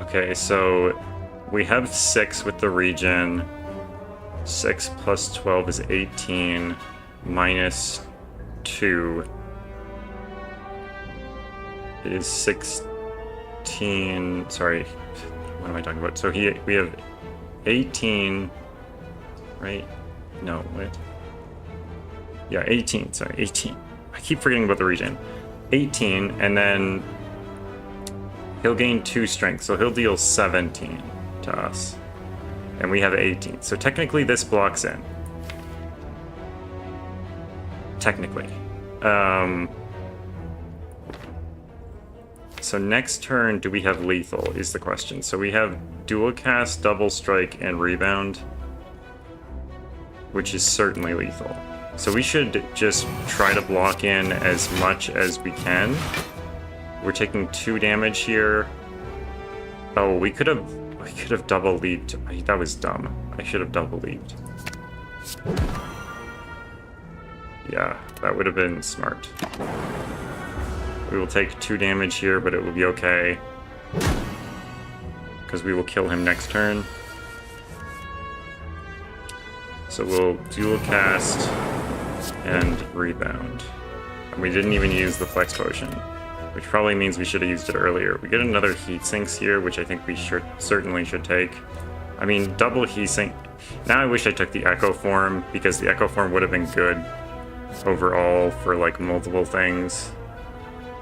Okay, so we have 6 with the regen. 6 plus 12 is 18, minus 2 is 16. Sorry, what am I talking about? So we have 18, right? No, wait. Yeah, 18, sorry, 18. I keep forgetting about the regen. 18, and then he'll gain 2 strength, so he'll deal 17 to us. And we have 18. So technically this blocks in. Technically. So next turn, do we have lethal is the question. So we have dual cast, double strike, and rebound, which is certainly lethal. So we should just try to block in as much as we can. We're taking 2 damage here. Oh, we could have double leaped. That was dumb. I should have double leaped. Yeah, that would have been smart. We will take 2 damage here, but it will be okay, because we will kill him next turn. So we'll dual cast and rebound. And we didn't even use the flex potion, which probably means we should have used it earlier. We get another heat sinks here, which I think we certainly should take. I mean, double heat sink. Now I wish I took the echo form, because the echo form would have been good overall for like multiple things.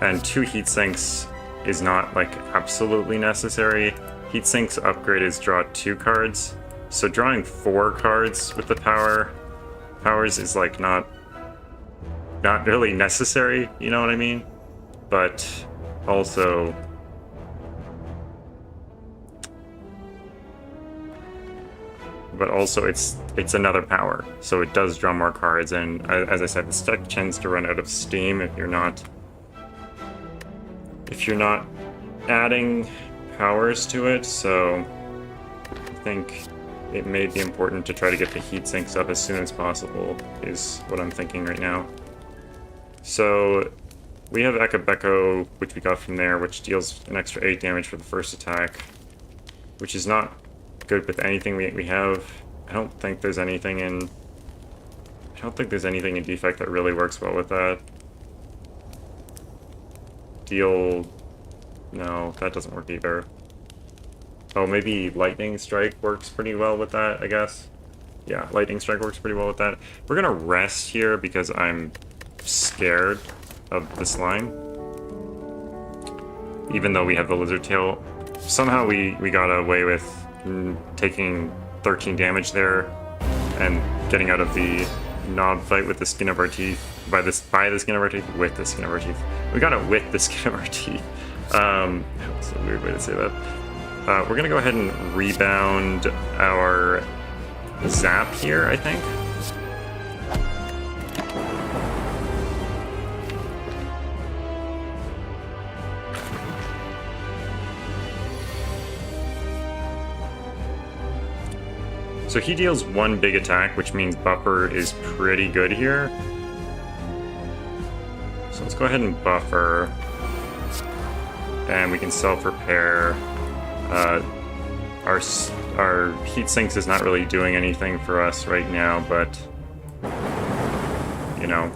And 2 heat sinks is not like absolutely necessary. Heat sinks upgrade is draw 2 cards. So drawing 4 cards with the powers is like not really necessary, you know what I mean? But also it's another power, so it does draw more cards. And as I said, the deck tends to run out of steam if you're not adding powers to it. So I think it may be important to try to get the heat sinks up as soon as possible, is what I'm thinking right now. So we have Ekabeko, which we got from there, which deals an extra 8 damage for the first attack, which is not good with anything we have. I don't think there's anything in defect that really works well with that. No, that doesn't work either. Oh, maybe Lightning Strike works pretty well with that, I guess. Yeah, Lightning Strike works pretty well with that. We're gonna rest here because I'm scared of the slime. Even though we have the Lizard Tail. Somehow we got away with taking 13 damage there and getting out of the Knob fight with the skin of our teeth. By the skin of our teeth? With the skin of our teeth. We got it with the skin of our teeth. That's a weird way to say that. We're gonna go ahead and rebound our Zap here, I think. So he deals 1 big attack, which means buffer is pretty good here. So let's go ahead and buffer. And we can self-repair. Our heat sinks is not really doing anything for us right now, but you know,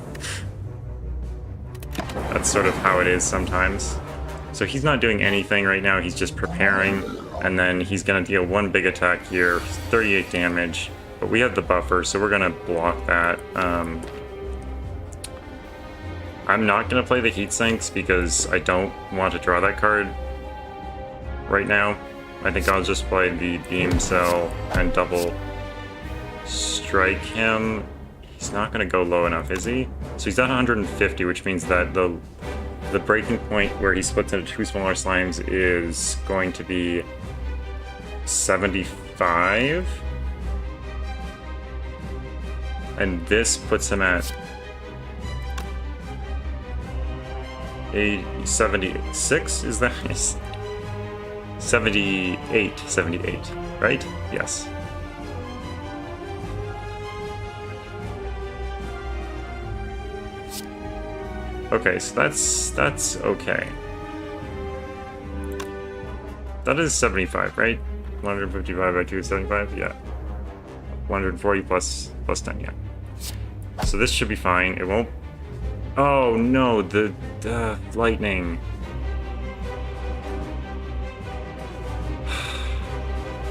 that's sort of how it is sometimes. So he's not doing anything right now, he's just preparing, and then he's gonna deal 1 big attack here, 38 damage, but we have the buffer, so we're gonna block that. I'm not gonna play the heat sinks because I don't want to draw that card right now. I think I'll just play the Beam Cell and double strike him. He's not gonna go low enough, is he? So he's at 150, which means that the breaking point where he splits into 2 smaller slimes is going to be 75. And this puts him at 76, is that? 78, 78, right? Yes. Okay, so that's okay. That is 75, right? 155 by 2 is 75, yeah. 140 plus 10, yeah. So this should be fine. It won't. Oh no, the lightning.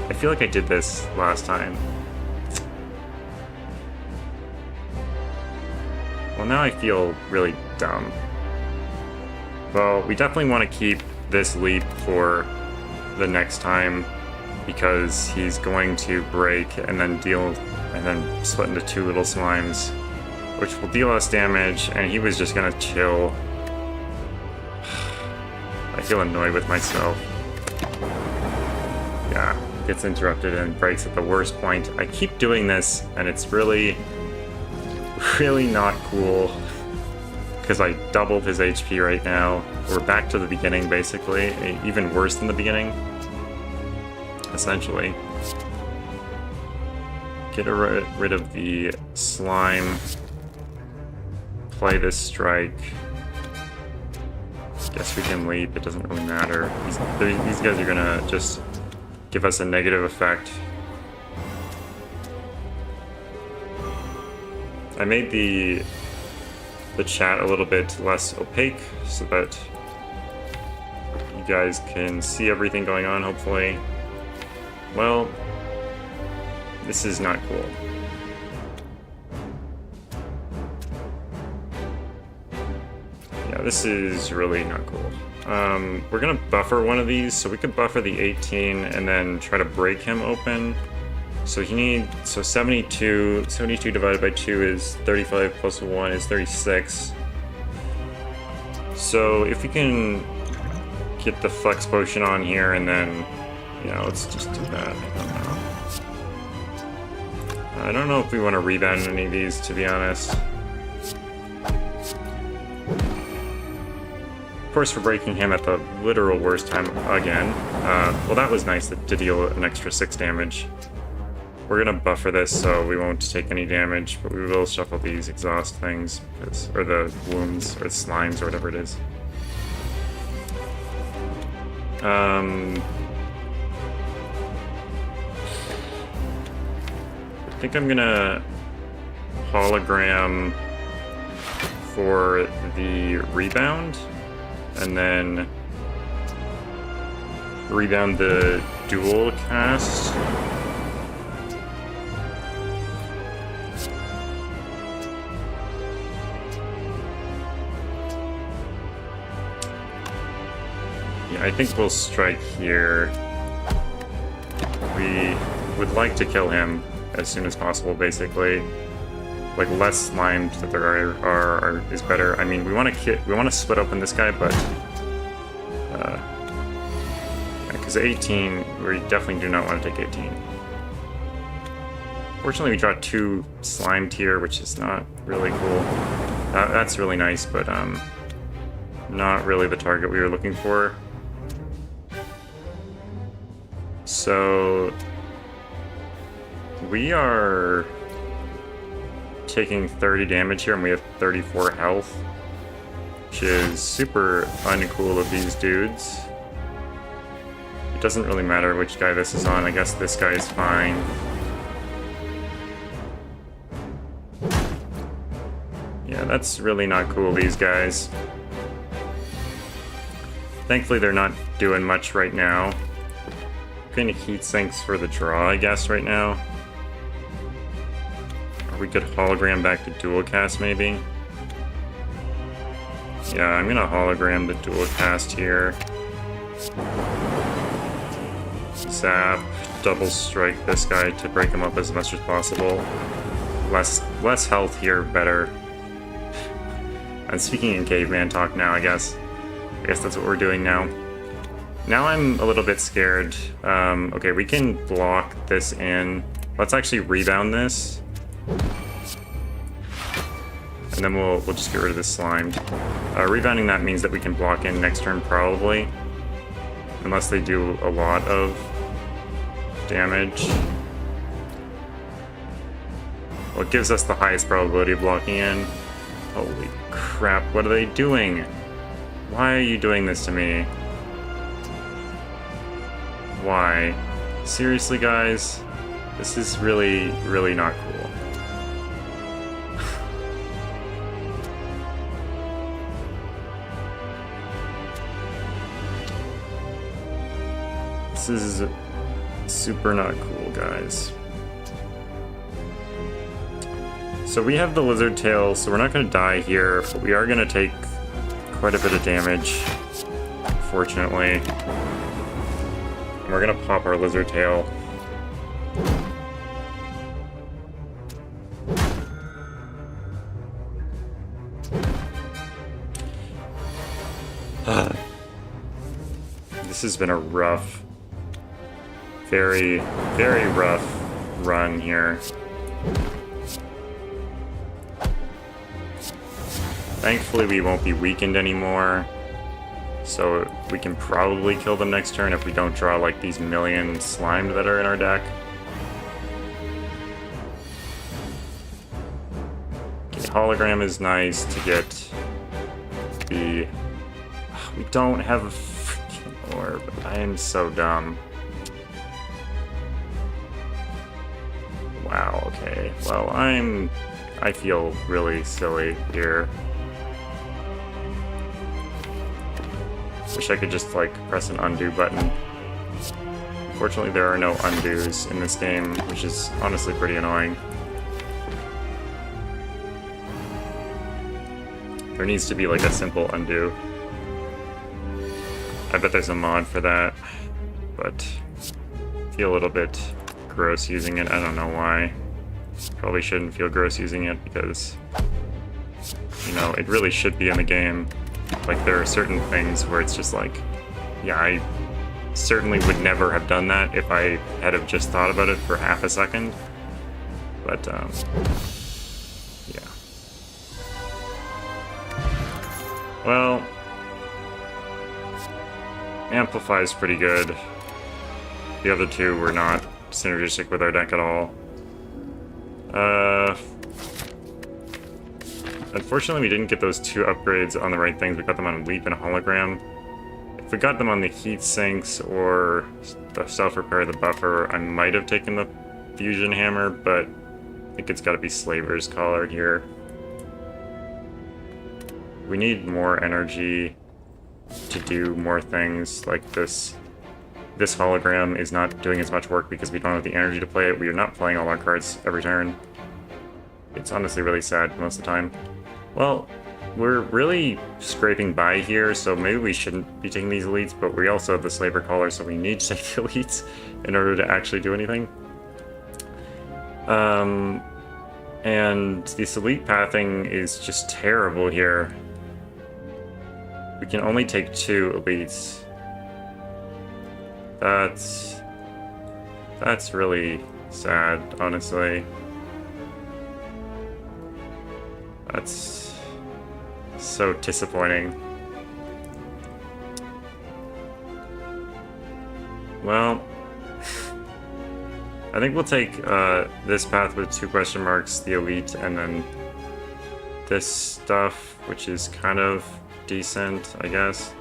I feel like I did this last time. Well, now I feel really dumb. Well, we definitely want to keep this leap for the next time because he's going to break and then split into two little slimes, which will deal us damage, and he was just gonna chill. I feel annoyed with myself. Yeah, gets interrupted and breaks at the worst point. I keep doing this, and it's really not cool because I doubled his HP right now. We're back to the beginning, basically, even worse than the beginning, essentially. Get rid of the slime. Play this strike. Guess we can leap, it doesn't really matter. These guys are gonna just give us a negative effect. I made the chat a little bit less opaque so that you guys can see everything going on, hopefully. Well, this is not cool. Yeah, this is really not cool. We're gonna buffer one of these, so we could buffer the 18 and then try to break him open. So 72 divided by 2 is 35 plus 1 is 36. So if we can get the flex potion on here and then, yeah, let's just do that. I don't know if we want to rebound any of these, to be honest. Of course, we're breaking him at the literal worst time again. Well, that was nice to deal an extra 6 damage. We're gonna buffer this so we won't take any damage, but we will shuffle these exhaust things, or the wounds, or the slimes, or whatever it is. I think I'm gonna hologram for the rebound, and then rebound the dual cast. Yeah, I think we'll strike here. We would like to kill him as soon as possible, basically. Like, less slimed that there are is better. I mean, we want to split open this guy, but because 18, we definitely do not want to take 18. Fortunately, we draw 2 slimed here, which is not really cool. That's really nice, but not really the target we were looking for. So we are taking 30 damage here, and we have 34 health, which is super uncool of these dudes. It doesn't really matter which guy this is on. I guess this guy is fine. Yeah, that's really not cool, these guys. Thankfully, they're not doing much right now. Getting heat sinks for the draw, I guess, right now. Or we could hologram back to dual cast, maybe. Yeah, I'm gonna hologram the dual cast here. Zap, double strike this guy to break him up as much as possible. Less health here, better. I'm speaking in caveman talk now, I guess. I guess that's what we're doing now. Now I'm a little bit scared. Okay, we can block this in. Let's actually rebound this. And then we'll just get rid of this slimed. Rebounding that means that we can block in next turn, probably. unless they do a lot of damage. Well, it gives us the highest probability of blocking in. Holy crap, what are they doing? Why are you doing this to me? Why? Seriously, guys? This is really, really not cool. This is super not cool, guys. So we have the lizard tail, so we're not going to die here, but we are going to take quite a bit of damage, fortunately. And we're going to pop our lizard tail. This has been a rough, very, very rough run here. Thankfully, we won't be weakened anymore, so we can probably kill them next turn if we don't draw like these million slimed that are in our deck. Okay, hologram is nice to get the... We don't have a freaking orb. I am so dumb. Wow, okay. Well, I feel really silly here. Wish I could just, like, press an undo button. Unfortunately, there are no undos in this game, which is honestly pretty annoying. There needs to be, like, a simple undo. I bet there's a mod for that, but I feel a little bit gross using it. I don't know why. Probably shouldn't feel gross using it because, you know, it really should be in the game. Like, there are certain things where it's just like, yeah, I certainly would never have done that if I had have just thought about it for half a second. But, yeah. Well, Amplify is pretty good. The other two were not synergistic with our deck at all. Unfortunately, we didn't get those two upgrades on the right things. We got them on Leap and Hologram. If we got them on the Heat Sinks or the Self-Repair, the Buffer, I might have taken the Fusion Hammer, but I think it's got to be Slaver's Collar here. We need more energy to do more things like this. This Hologram is not doing as much work because we don't have the energy to play it. We are not playing all our cards every turn. It's honestly really sad most of the time. Well, we're really scraping by here, so maybe we shouldn't be taking these elites, but we also have the Slaver Collar, so we need to take the elites in order to actually do anything. And this elite pathing is just terrible here. We can only take 2 elites. That's really sad, honestly. That's so disappointing. Well, I think we'll take this path with 2 question marks, the elite, and then this stuff, which is kind of decent, I guess.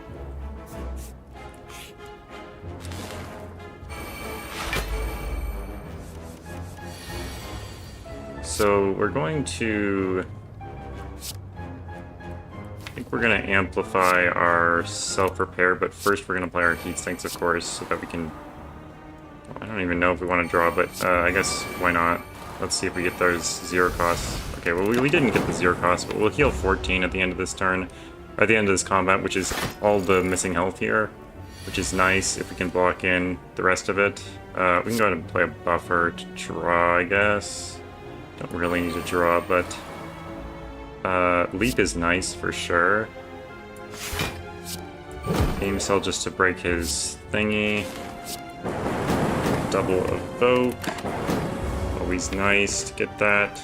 So we're going to... I think we're going to amplify our self-repair, but first we're going to play our heat sinks, of course, so that we can... I don't even know if we want to draw, but I guess why not? Let's see if we get those 0 costs. Okay, well we didn't get the 0 costs, but we'll heal 14 at the end of this turn, or at the end of this combat, which is all the missing health here, which is nice if we can block in the rest of it. We can go ahead and play a buffer to draw, I guess. Don't really need to draw, but Leap is nice for sure. Beam Cell just to break his thingy. Double Evoke. Always nice to get that.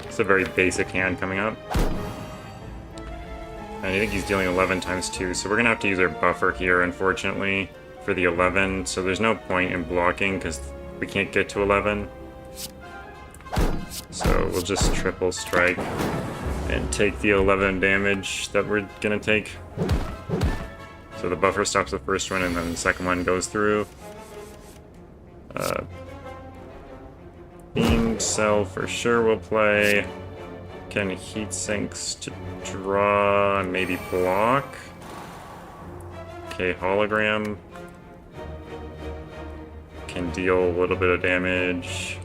It's a very basic hand coming up. And I think he's dealing 11 times 2, so we're gonna have to use our buffer here, unfortunately, for the 11. So there's no point in blocking because we can't get to 11. So we'll just triple strike and take the 11 damage that we're gonna take. So the buffer stops the first one and then the second one goes through. Beam Cell for sure will play. Can heat sinks to draw and maybe block. Okay, hologram. Can deal a little bit of damage.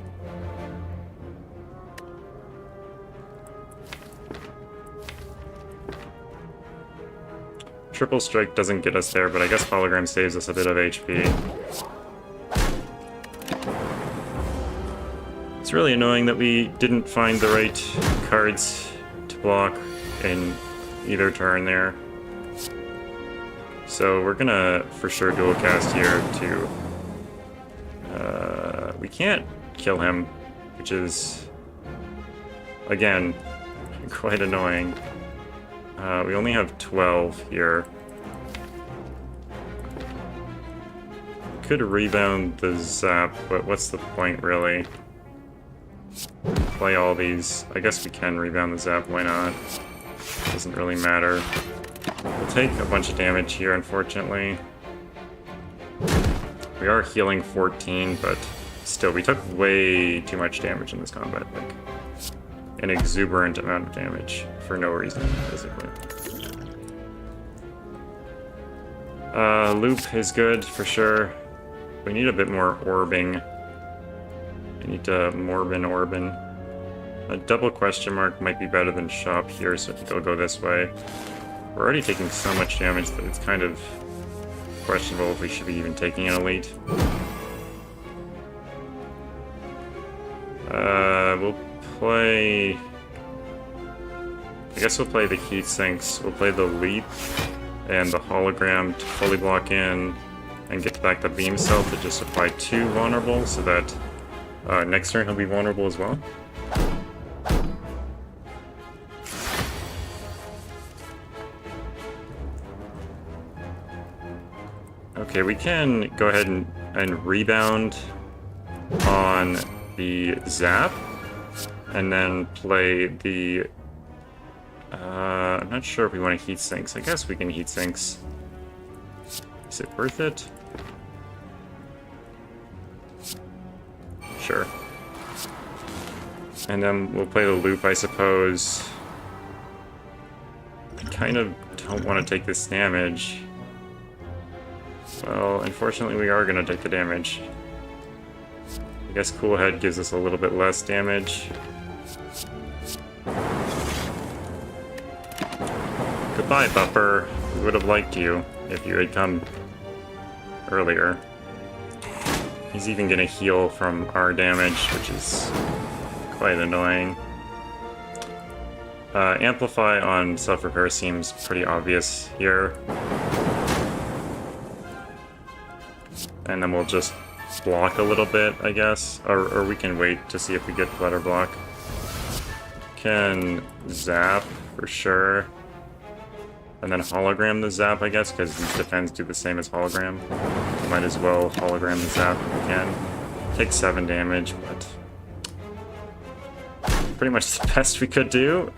Triple strike doesn't get us there, but I guess hologram saves us a bit of HP. It's really annoying that we didn't find the right cards to block in either turn there. So we're gonna for sure dual cast here to... we can't kill him, which is, again, quite annoying. We only have 12 here. Could rebound the zap, but what's the point, really? Play all these. I guess we can rebound the zap, why not? Doesn't really matter. We'll take a bunch of damage here, unfortunately. We are healing 14, but still, we took way too much damage in this combat. Like, an exuberant amount of damage for no reason, basically. Loop is good, for sure. We need a bit more orbing. I need to Morbin Orbin. A double question mark might be better than shop here, so I think I'll go this way. We're already taking so much damage that it's kind of questionable if we should be even taking an elite. We'll play... I guess we'll play the heat sinks. We'll play the leap and the hologram to fully block in and get back the beam cell to just apply 2 vulnerable so that next turn he'll be vulnerable as well. Okay, we can go ahead and rebound on the zap and then play the... I'm not sure if we want to heat sinks. I guess we can heat sinks. Is it worth it? Sure. And then we'll play the loop, I suppose. I kind of don't want to take this damage. Well, unfortunately we are going to take the damage. I guess Cool Head gives us a little bit less damage. Goodbye, Buffer. We would have liked you if you had come earlier. He's even gonna heal from our damage, which is quite annoying. Amplify on self-repair seems pretty obvious here. And then we'll just block a little bit, I guess. Or we can wait to see if we get flutter block. Can zap, for sure. And then hologram the zap, I guess, because these defense do the same as hologram. Might as well hologram the zap if we can. Take 7 damage, but... pretty much the best we could do.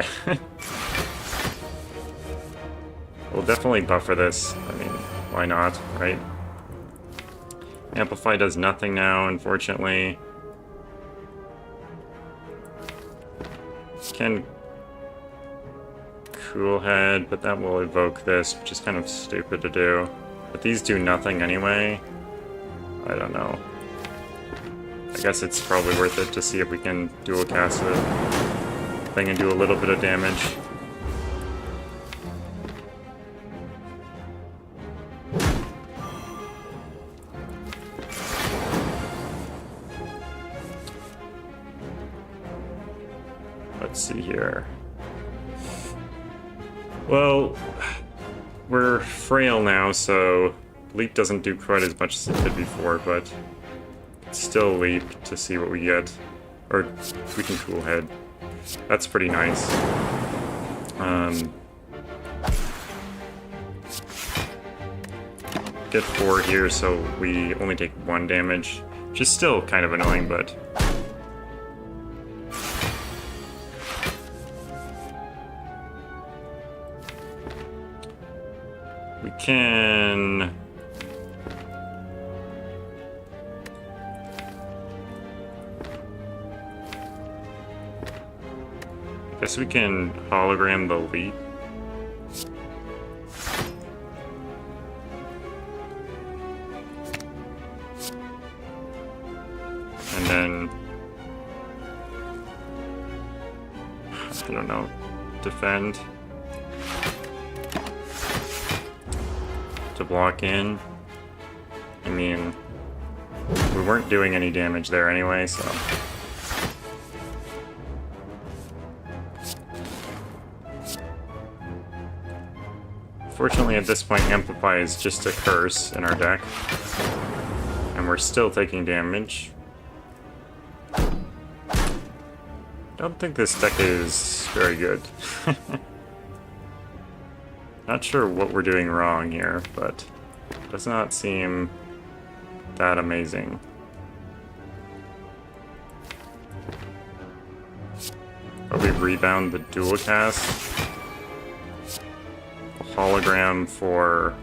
We'll definitely buffer this. I mean, why not, right? Amplify does nothing now, unfortunately. Can Cool Head, but that will evoke this, which is kind of stupid to do. But these do nothing anyway. I don't know. I guess it's probably worth it to see if we can dual cast the thing and do a little bit of damage. Let's see here. Well, we're frail now, so leap doesn't do quite as much as it did before, but still leap to see what we get. Or we can Cool Head. That's pretty nice. get 4 here, so we only take 1 damage, which is still kind of annoying, but... we can... I guess we can hologram the leap. And then... I don't know. Defend. To block in. I mean... we weren't doing any damage there anyway, so... Fortunately, at this point, Amplify is just a curse in our deck. And we're still taking damage. Don't think this deck is very good. Not sure what we're doing wrong here, but it does not seem that amazing. Probably rebound the dual cast. Hologram for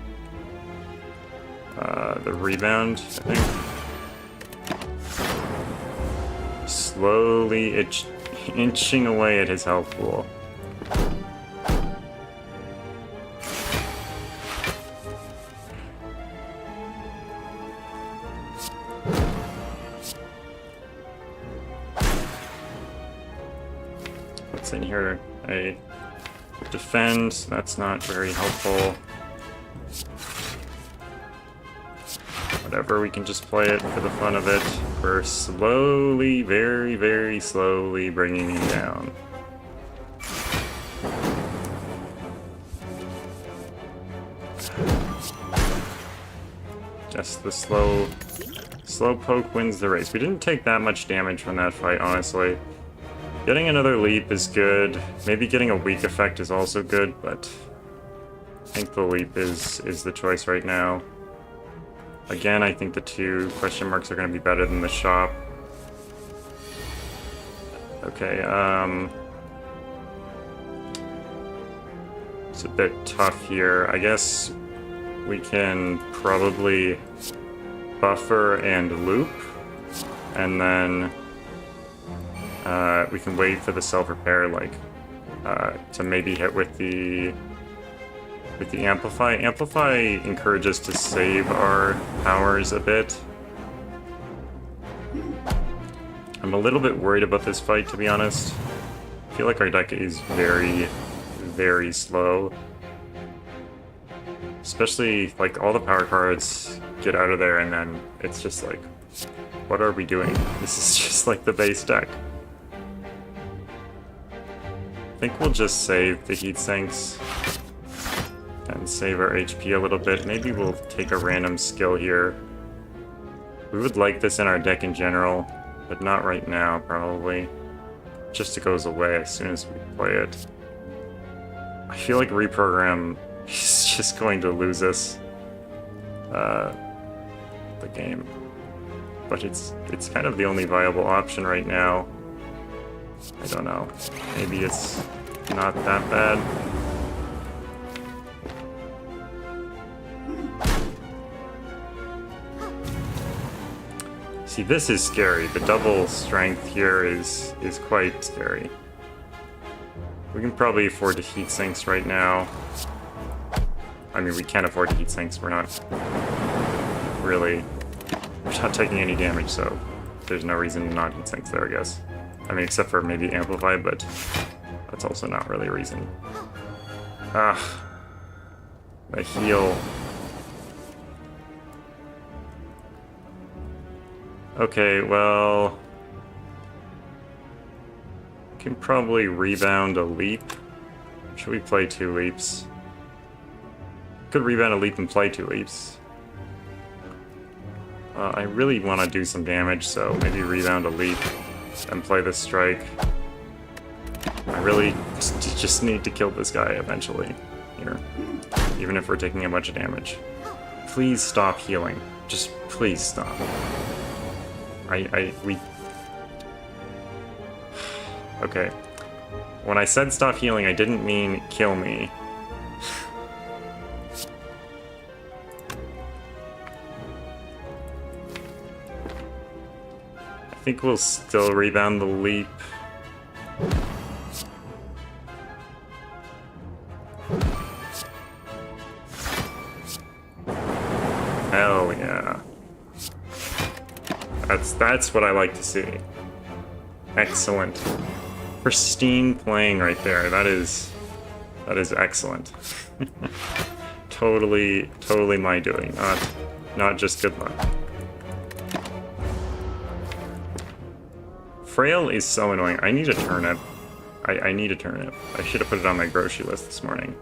the rebound, I think. Slowly inching away at his health pool. What's in here? A defend, that's not very helpful. Whatever, we can just play it for the fun of it. We're slowly, very, very slowly bringing him down. Just the slow poke wins the race. We didn't take that much damage from that fight, honestly. Getting another leap is good. Maybe getting a weak effect is also good, but I think the leap is the choice right now. Again, I think the 2 question marks are going to be better than the shop. Okay, it's a bit tough here. I guess we can probably buffer and loop, and then we can wait for the self-repair, like, to maybe hit with the Amplify. Amplify encourages us to save our powers a bit. I'm a little bit worried about this fight, to be honest. I feel like our deck is very, very slow. Especially, like, all the power cards get out of there and then it's just like, what are we doing? This is just like the base deck. I think we'll just save the heat sinks and save our HP a little bit. Maybe we'll take a random skill here. We would like this in our deck in general, but not right now, probably. Just it goes away as soon as we play it. I feel like Reprogram is just going to lose us the game. But it's kind of the only viable option right now. I don't know. Maybe it's not that bad. See, this is scary. The double strength here is quite scary. We can probably afford to heat sinks right now. I mean, we can't afford to heat sinks. We're not taking any damage, so there's no reason to not heat sinks there, I guess. I mean, except for maybe Amplify, but that's also not really a reason. Ah, the heal. Okay, well, can probably rebound a leap. Should we play 2 leaps? Could rebound a leap and play 2 leaps. I really want to do some damage, so maybe rebound a leap and play the strike. I really just need to kill this guy eventually here, even if we're taking a bunch of damage. please stop healing. Just please stop. We... Okay. When I said stop healing, I didn't mean kill me. I think we'll still rebound the leap. Hell yeah. That's what I like to see. Excellent. Pristine playing right there. That is excellent. Totally my doing, not just good luck. Frail is so annoying. I need a turnip. I need a turnip. I should have put it on my grocery list this morning.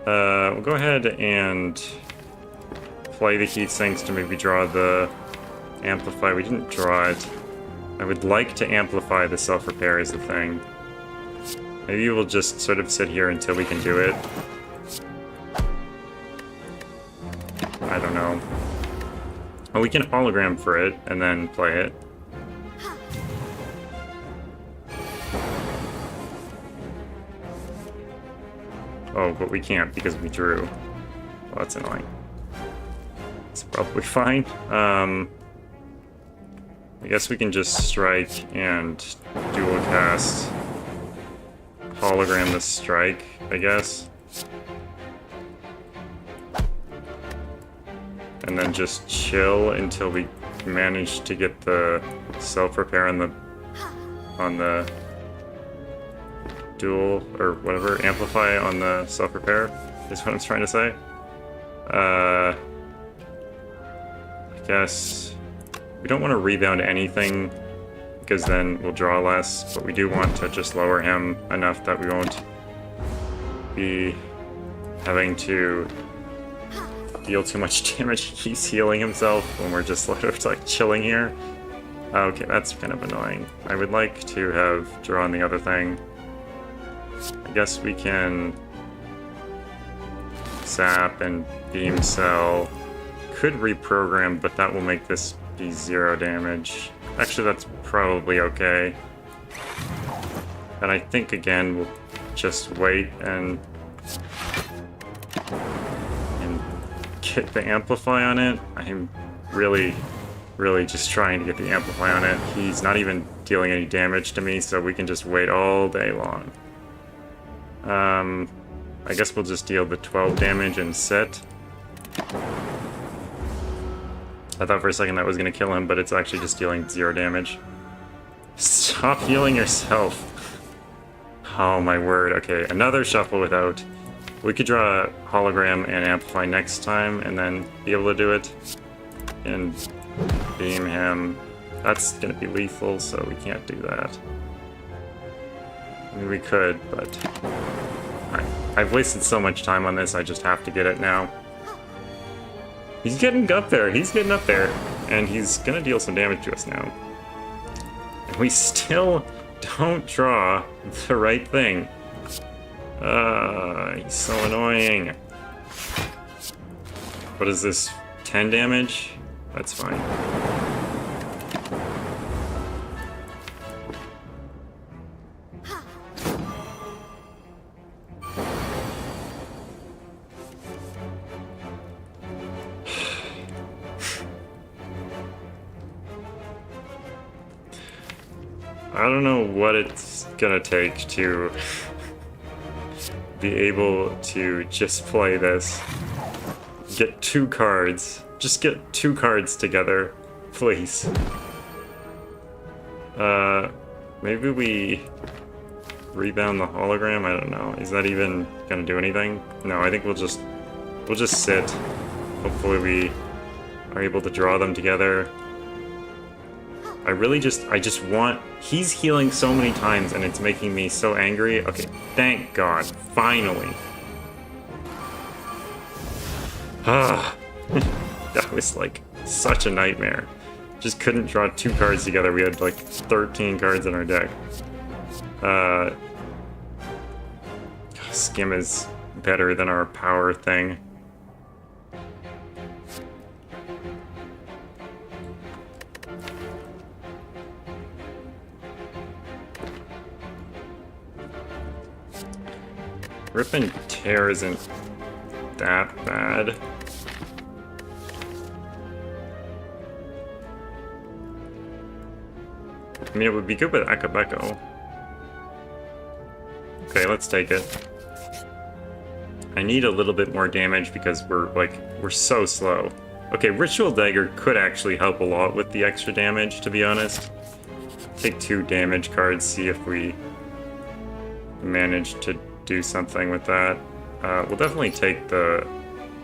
We'll go ahead and play the heat sinks to maybe draw the amplify. We didn't draw it. I would like to amplify the self-repair is the thing. Maybe we'll just sort of sit here until we can do it. I don't know. Well, we can hologram for it and then play it. Oh, but we can't because we drew. Well, that's annoying. It's probably fine. I guess we can just strike and dual cast. Hologram the strike, I guess. And then just chill until we manage to get the self-repair on the dual, or whatever, amplify on the self-repair, is what I'm trying to say. I guess we don't want to rebound anything, because then we'll draw less, but we do want to just lower him enough that we won't be having to deal too much damage. He's healing himself when we're just sort of like chilling here. Okay, that's kind of annoying. I would like to have drawn the other thing. I guess we can zap and beam cell. Could reprogram, but that will make this be 0 damage. Actually, that's probably okay. And I think, again, we'll just wait and get the amplify on it. I'm really just trying to get the amplify on it. He's not even dealing any damage to me, so we can just wait all day long. I guess we'll just deal the 12 damage and sit. I thought for a second that was going to kill him, but it's actually just dealing 0 damage. Stop healing yourself. Oh my word. Okay, another shuffle without. We could draw a hologram and amplify next time and then be able to do it. And beam him. That's going to be lethal, so we can't do that. I mean, we could, but I've wasted so much time on this, I just have to get it now. He's getting up there, and he's gonna deal some damage to us now. And we still don't draw the right thing. He's so annoying. What is this, 10 damage? That's fine. I don't know what it's gonna take to be able to just play this. Get 2 cards. Just get 2 cards together, please. Maybe we rebound the hologram? I don't know. Is that even gonna do anything? No, I think we'll just sit. Hopefully we are able to draw them together. I just want... He's healing so many times and it's making me so angry. Okay, thank God. Finally. Ah. That was like such a nightmare. Just couldn't draw 2 cards together. We had like 13 cards in our deck. Skim is better than our power thing. Rip and Tear isn't that bad. I mean, it would be good with Akabeko. Okay, let's take it. I need a little bit more damage because we're so slow. Okay, Ritual Dagger could actually help a lot with the extra damage, to be honest. Take 2 damage cards, see if we manage to do something with that. We'll definitely take the...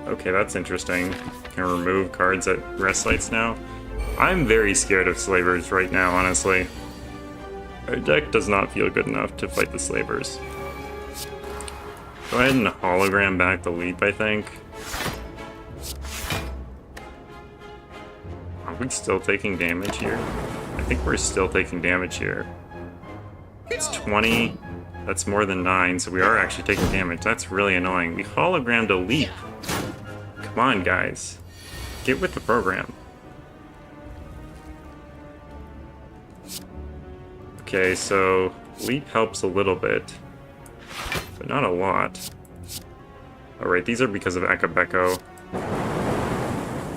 Okay, that's interesting. Can remove cards at rest sites now. I'm very scared of slavers right now, honestly. Our deck does not feel good enough to fight the slavers. Go ahead and hologram back the leap, I think. Are we still taking damage here? I think we're still taking damage here. It's 20. That's more than 9, so we are actually taking damage. That's really annoying. We hologrammed a leap. Come on, guys. Get with the program. Okay, so leap helps a little bit, but not a lot. Alright, these are because of Akabeko.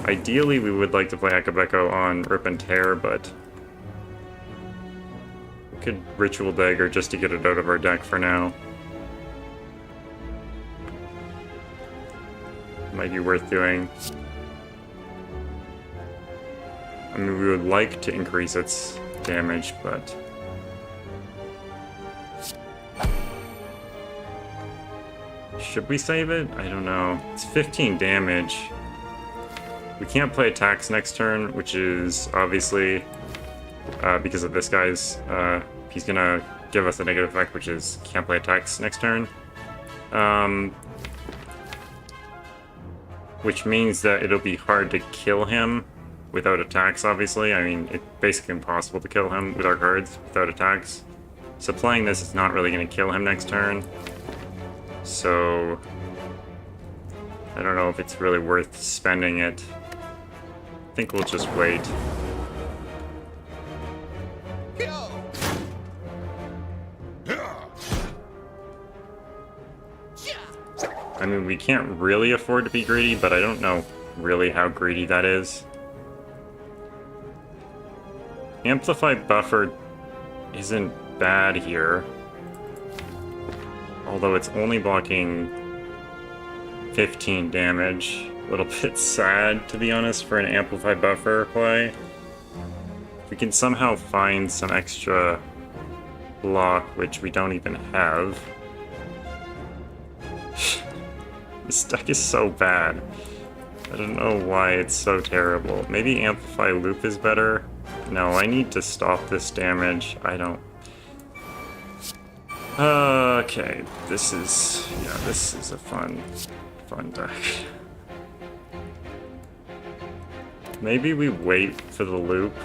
Ideally, we would like to play Akabeko on Rip and Tear, but we could Ritual Dagger just to get it out of our deck for now. Might be worth doing. I mean, we would like to increase its damage, but... Should we save it? I don't know. It's 15 damage. We can't play attacks next turn, which is obviously because of this guy's... he's gonna give us a negative effect, which is can't play attacks next turn. Which means that it'll be hard to kill him without attacks, obviously. I mean, it's basically impossible to kill him with our cards without attacks. So playing this is not really going to kill him next turn. So I don't know if it's really worth spending it. I think we'll just wait. I mean, we can't really afford to be greedy, but I don't know really how greedy that is. Amplify Buffer isn't bad here. Although it's only blocking 15 damage. A little bit sad, to be honest, for an Amplify Buffer play. If we can somehow find some extra block, which we don't even have. This deck is so bad. I don't know why it's so terrible. Maybe Amplify Loop is better? No, I need to stop this damage. I don't... Okay, this is a fun deck. Maybe we wait for the loop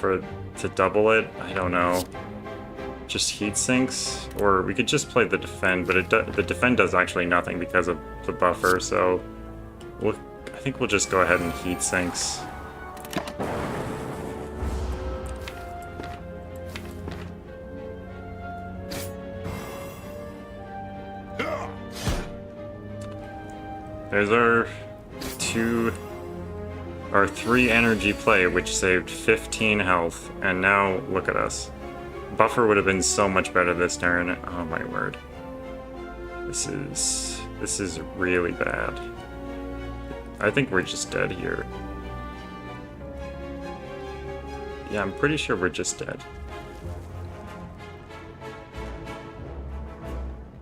to double it. I don't know. Just heat sinks, or we could just play the defend, but the defend does actually nothing because of the buffer. So I think we'll just go ahead and heat sinks. There's our 3 energy play, which saved 15 health, and now look at us. Buffer would have been so much better this turn. Oh my word. This is really bad. I think we're just dead here. Yeah, I'm pretty sure we're just dead.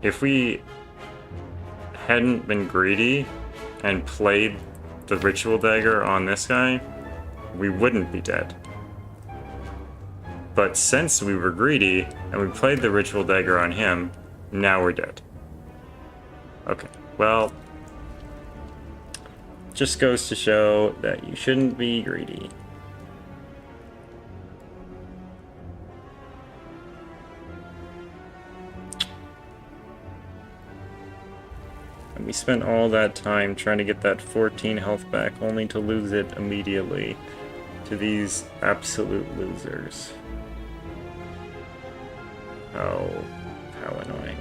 If we hadn't been greedy and played the Ritual Dagger on this guy, we wouldn't be dead. But since we were greedy and we played the Ritual Dagger on him, now we're dead. Okay, well, just goes to show that you shouldn't be greedy. And we spent all that time trying to get that 14 health back, only to lose it immediately. to these absolute losers. How annoying.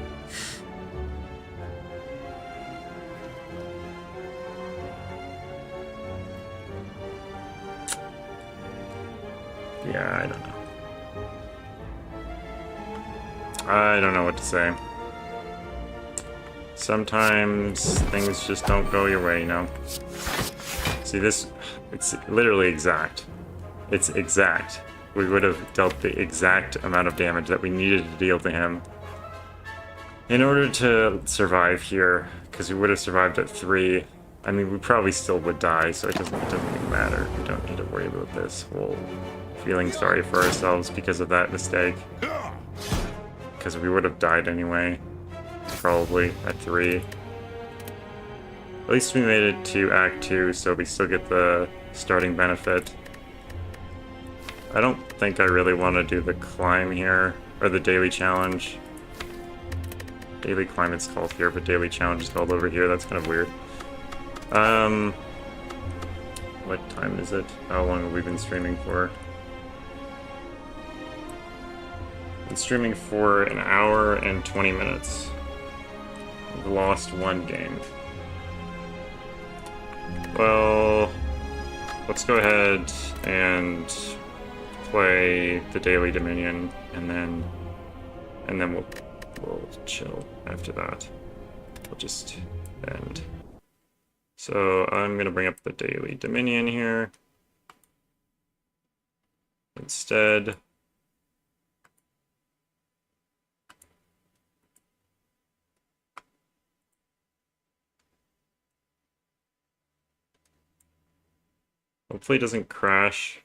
Yeah, I don't know. I don't know what to say. Sometimes things just don't go your way, you know? See this, it's literally exact. It's exact. We would have dealt the exact amount of damage that we needed to deal to him in order to survive here, because we would have survived at 3. I mean, we probably still would die, so it doesn't even matter. We don't need to worry about this whole feeling sorry for ourselves because of that mistake. Because we would have died anyway, probably at 3. At least we made it to Act 2, so we still get the starting benefit. I don't think I really want to do the climb here, or the daily challenge. Daily climb it's called here, but daily challenge is called over here. That's kind of weird. What time is it? How long have we been streaming for? Been streaming for an hour and 20 minutes. We've lost 1 game. Well, let's go ahead and play the Daily Dominion, and then we'll chill after that. We'll just end. So I'm gonna bring up the Daily Dominion here instead. Hopefully it doesn't crash.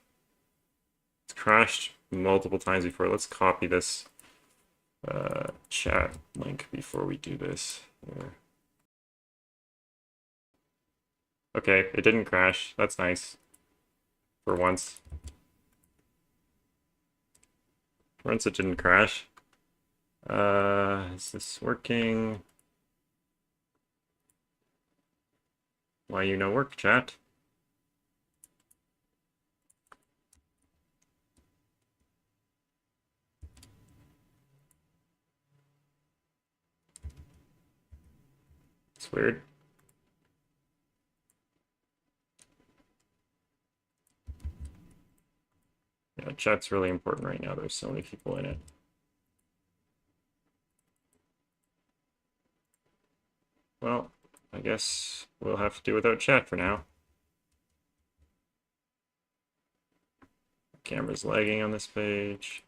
It's crashed multiple times before. Let's copy this chat link before we do this here. Okay, it didn't crash. That's nice. For once. For once it didn't crash. Is this working? Why you no work, chat? It's weird. Yeah, chat's really important right now. There's so many people in it. Well, I guess we'll have to do without chat for now. Camera's lagging on this page.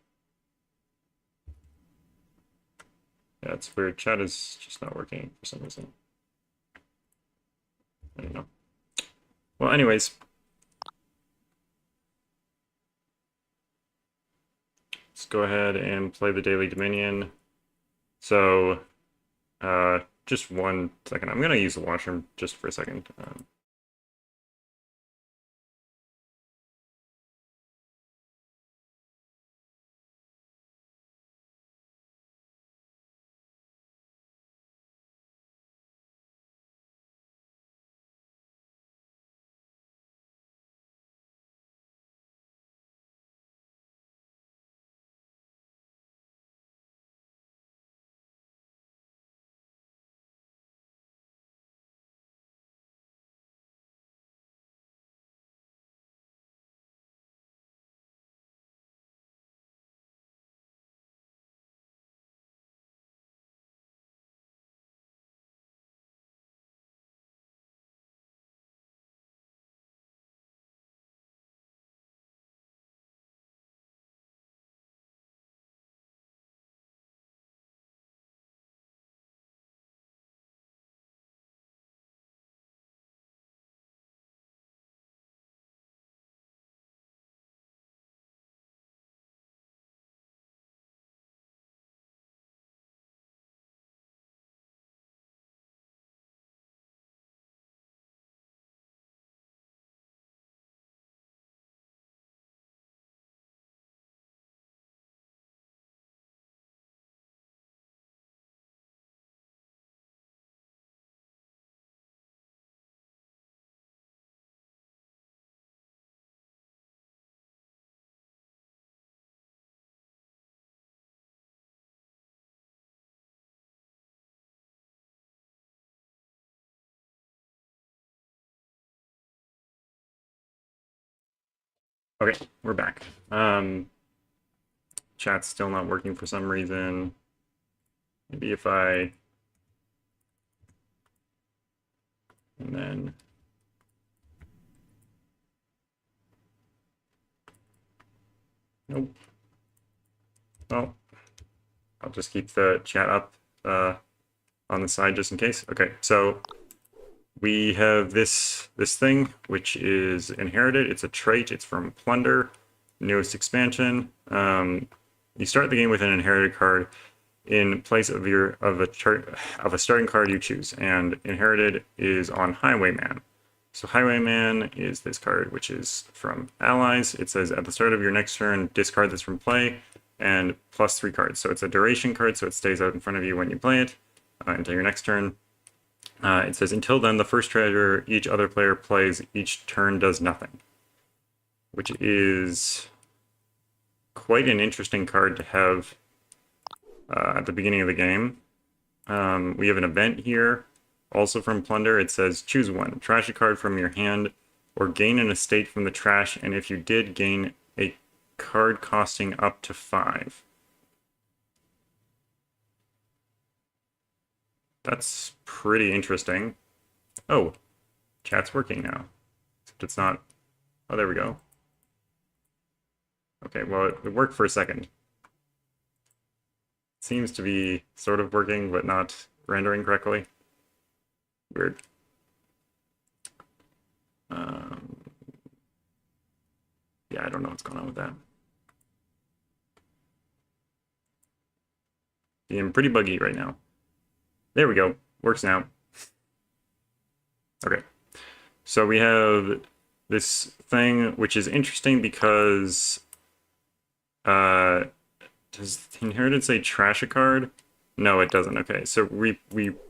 Yeah, it's weird. Chat is just not working for some reason. I don't know. Well, anyways. Let's go ahead and play the Daily Dominion. So, just 1 second. I'm gonna use the washroom just for a second. Okay, we're back. Chat's still not working for some reason. Maybe if I... And then... Nope. Well, I'll just keep the chat up on the side just in case. Okay, so we have this thing, which is inherited. It's a trait. It's from Plunder, newest expansion. You start the game with an inherited card in place of a starting card you choose, and inherited is on Highwayman. So Highwayman is this card, which is from allies. It says at the start of your next turn, discard this from play, and plus 3 cards. So it's a duration card, so it stays out in front of you when you play it until your next turn. It says until then, the first treasure each other player plays each turn does nothing, which is quite an interesting card to have at the beginning of the game. We have an event here, also from Plunder. It says choose one, trash a card from your hand, or gain an estate from the trash, and if you did, gain a card costing up to 5. That's pretty interesting. Oh, chat's working now. Except it's not... Oh, there we go. Okay, well, it worked for a second. Seems to be sort of working, but not rendering correctly. Weird. Yeah, I don't know what's going on with that. Being pretty buggy right now. There we go. Works now. Okay. So we have this thing, which is interesting because does Inherited say trash a card? No, it doesn't. Okay, so we're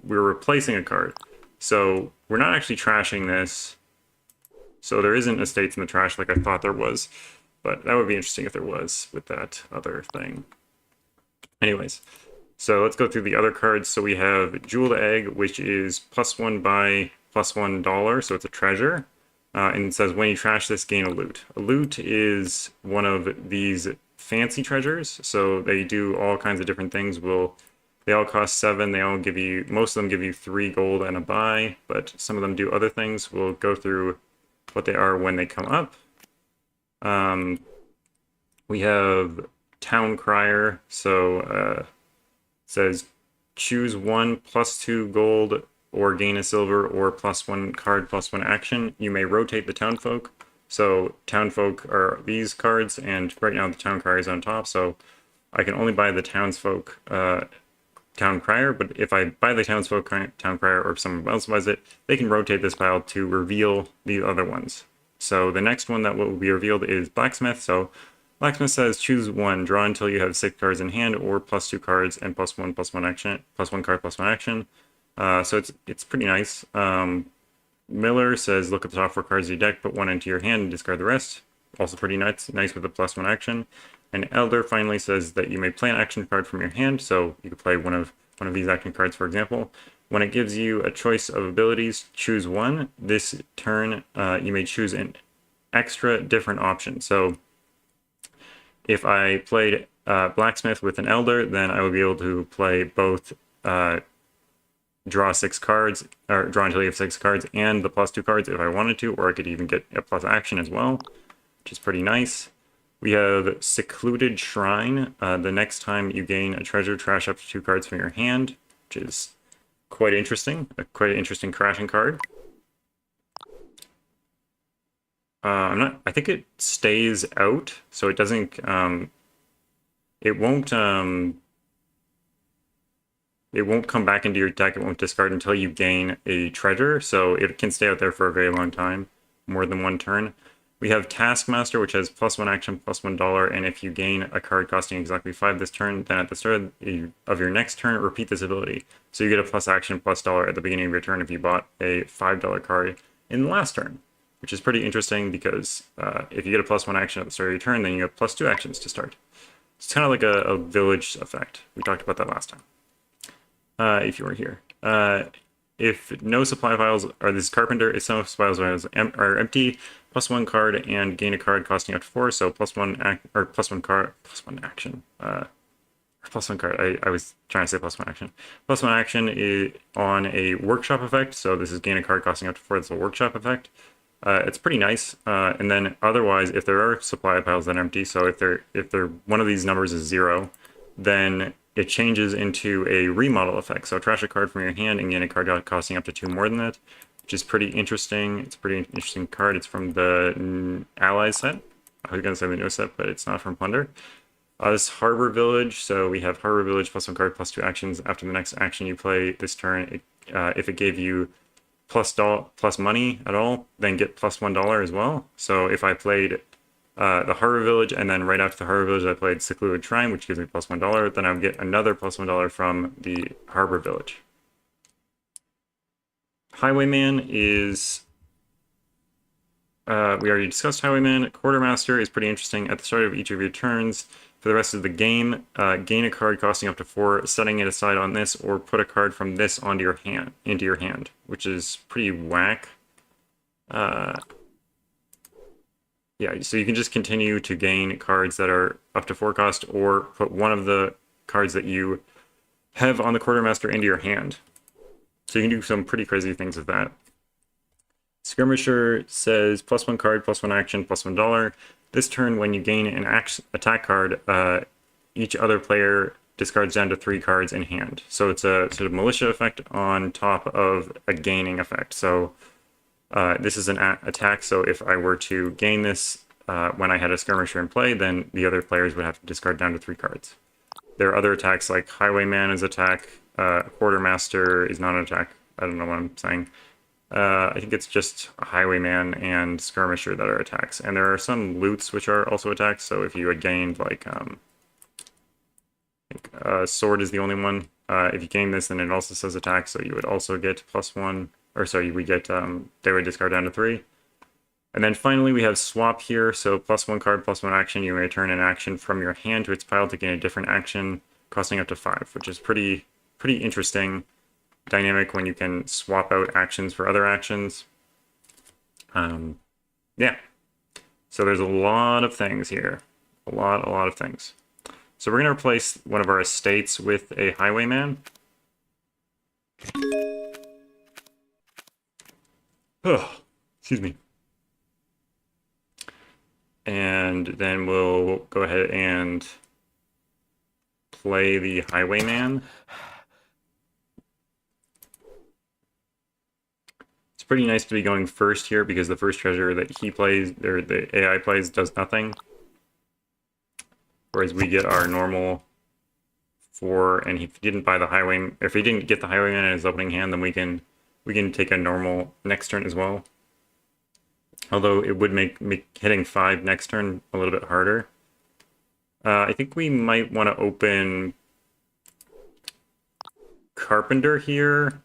replacing a card. So we're not actually trashing this. So there isn't estates in the trash like I thought there was. But that would be interesting if there was with that other thing. Anyways, so let's go through the other cards. So we have Jeweled Egg, which is +1 by +$1. So it's a treasure. And it says when you trash this, gain a loot. A loot is one of these fancy treasures. So they do all kinds of different things. They all cost 7. They all give you, most of them give you 3 gold and a buy, but some of them do other things. We'll go through what they are when they come up. We have Town Crier. So it says choose 1 +2 gold or gain a silver or +1 card +1 action. You may rotate the Townfolk. So Townfolk are these cards, and right now the Town Crier is on top. So I can only buy the Townsfolk Town Crier, but if I buy the Townsfolk Town Crier or if someone else buys it, they can rotate this pile to reveal the other ones. So the next one that will be revealed is Blacksmith. So Blacksmith says choose 1, draw until you have 6 cards in hand, or +2 cards and +1 action, +1 card +1 action. So it's pretty nice. Miller says look at the top 4 cards of your deck, put 1 into your hand and discard the rest. Also pretty nice with the +1 action. And Elder finally says that you may play an action card from your hand, so you could play one of these action cards, for example. When it gives you a choice of abilities, choose 1. This turn, you may choose an extra different option. So if I played Blacksmith with an Elder, then I would be able to play both draw 6 cards, or draw until you have 6 cards, and the +2 cards if I wanted to, or I could even get a plus action as well, which is pretty nice. We have Secluded Shrine. The next time you gain a treasure, trash up to 2 cards from your hand, which is quite interesting. Quite an interesting crashing card. I think it stays out, so it doesn't. It won't come back into your deck. It won't discard until you gain a treasure, so it can stay out there for a very long time, more than 1 turn. We have Taskmaster, which has +1 action, +$1, and if you gain a card costing exactly 5 this turn, then at the start of your next turn, repeat this ability. So you get a plus action, +$, at the beginning of your turn if you bought a $5 card in the last turn, which is pretty interesting because if you get a +1 action at the start of your turn, then you have +2 actions to start. It's kind of like a village effect. We talked about that last time, if you were here. If no supply files are this Carpenter, if some supply files are empty, +1 card and gain a card costing up to 4. So +1 card, +1 action. +1 card. I was trying to say +1 action. +1 action is on a workshop effect. So this is gain a card costing up to 4. That's a workshop effect. It's pretty nice. And then otherwise, if there are supply piles that are empty, so if one of these numbers is 0, then it changes into a remodel effect. So trash a card from your hand and gain a card costing up to 2 more than that, which is pretty interesting. It's a pretty interesting card. It's from the Allies set. I was going to say the no set, but it's not from Plunder. This Harbor Village. So we have Harbor Village +1 card +2 actions. After the next action you play this turn, if it gave you plus money at all, then get +$1 as well. So if I played the Harbor Village, and then right after the Harbor Village I played Secluded Shrine, which gives me +$1, then I would get another +$1 from the Harbor Village. Highwayman is... we already discussed Highwayman. Quartermaster is pretty interesting. At the start of each of your turns, for the rest of the game, gain a card costing up to 4, setting it aside on this, or put a card from this into your hand, which is pretty whack. Yeah, so you can just continue to gain cards that are up to 4 cost, or put one of the cards that you have on the Quartermaster into your hand. So you can do some pretty crazy things with that. Skirmisher says +1 card, +1 action, +$1. This turn, when you gain an attack card, each other player discards down to 3 cards in hand. So it's a sort of militia effect on top of a gaining effect. So this is an attack, so if I were to gain this when I had a skirmisher in play, then the other players would have to discard down to 3 cards. There are other attacks like Highwayman is attack, Quartermaster is not an attack. I don't know what I'm saying. I think it's just Highwayman and Skirmisher that are attacks. And there are some loots which are also attacks, so if you had gained, like, I think Sword is the only one. If you gain this, then it also says attack, so you would also get +1. Or sorry, we get, they would discard down to 3. And then finally we have Swap here, so +1 card, +1 action. You may return an action from your hand to its pile to gain a different action, costing up to 5, which is pretty interesting dynamic when you can swap out actions for other actions. Yeah, so there's a lot of things here, a lot of things. So we're going to replace one of our estates with a Highwayman. Oh, excuse me. And then we'll go ahead and play the Highwayman. It's pretty nice to be going first here because the first treasure that he plays, or the AI plays, does nothing. Whereas we get our normal 4, and if he didn't buy the Highwayman, if he didn't get the Highwayman in his opening hand, then we can take a normal next turn as well. Although it would make hitting 5 next turn a little bit harder. I think we might want to open Carpenter here.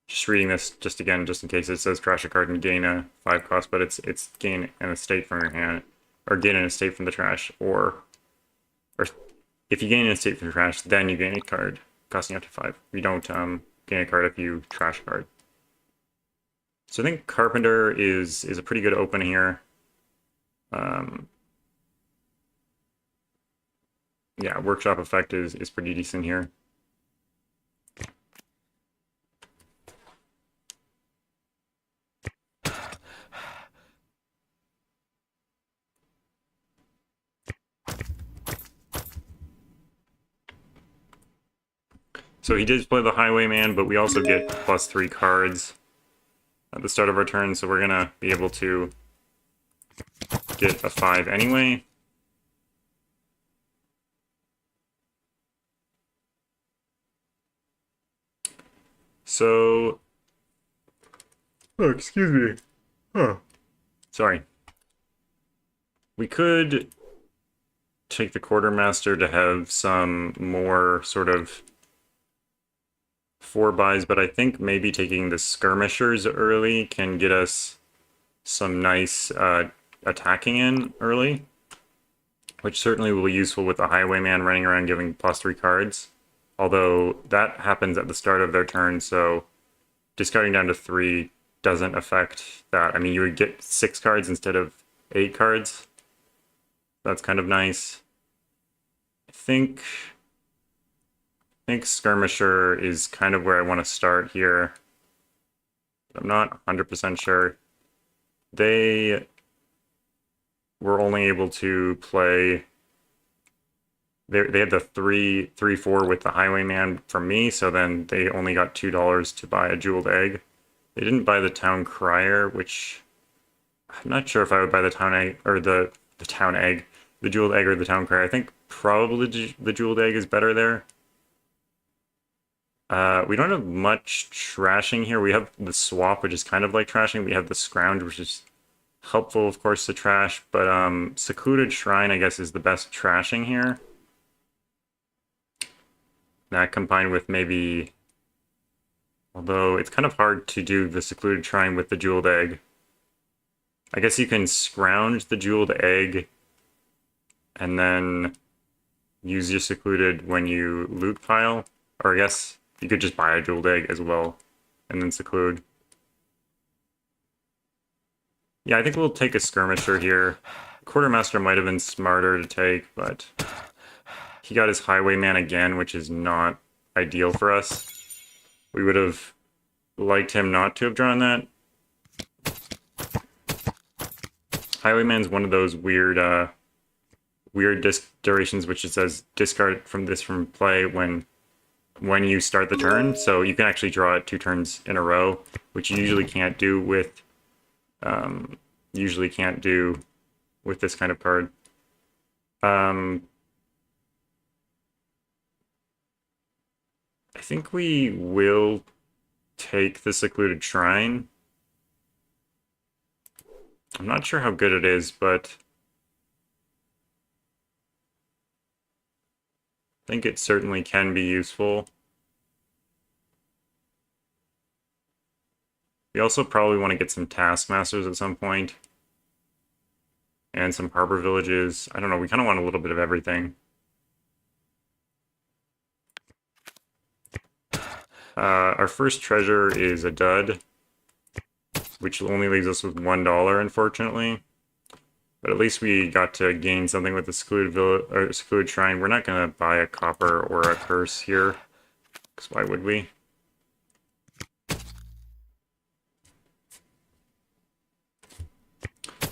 Just reading this just again, just in case it says trash a card and gain a 5 cost, but it's gain an estate from your hand, or gain an estate from the trash, or if you gain an estate from the trash, then you gain a card costing up to 5. You don't gain a card if you trash a card. So I think Carpenter is a pretty good open here. Yeah, Workshop effect is pretty decent here. So he did play the Highwayman, but we also get +3 cards at the start of our turn, so we're gonna be able to get a 5 anyway. So, oh, excuse me. Oh, sorry. We could take the Quartermaster to have some more sort of 4 buys, but I think maybe taking the Skirmishers early can get us some nice attacking in early, which certainly will be useful with the Highwayman running around giving +3 cards. Although that happens at the start of their turn, so discarding down to 3 doesn't affect that. I mean, you would get 6 cards instead of 8 cards. That's kind of nice. I think Skirmisher is kind of where I want to start here. I'm not 100% sure. They were only able to play. They had the 3/4 with the Highwayman from me, so then they only got $2 to buy a Jeweled Egg. They didn't buy the Town Crier, which I'm not sure if I would buy the Town Egg or the Town Egg, the Jeweled Egg or the Town Crier. I think probably the Jeweled Egg is better there. We don't have much trashing here. We have the Swap, which is kind of like trashing. We have the Scrounge, which is helpful, of course, to trash. But Secluded Shrine, I guess, is the best trashing here. That combined with maybe... Although it's kind of hard to do the Secluded Shrine with the Jeweled Egg. I guess you can Scrounge the Jeweled Egg and then use your Secluded when you loot pile. Or I guess you could just buy a Jeweled Egg as well and then Seclude. Yeah, I think we'll take a Skirmisher here. Quartermaster might have been smarter to take, but he got his Highwayman again, which is not ideal for us. We would have liked him not to have drawn that. Highwayman's one of those weird durations which it says discard from this from play when you start the turn. So you can actually draw it 2 turns in a row, which you usually can't do with this kind of card. I think we will take the Secluded Shrine. I'm not sure how good it is, but I think it certainly can be useful. We also probably want to get some Taskmasters at some point. And some Harbor Villages. I don't know, we kind of want a little bit of everything. Our first treasure is a dud, which only leaves us with $1, unfortunately. But at least we got to gain something with the Secluded Shrine. We're not going to buy a copper or a curse here, because why would we?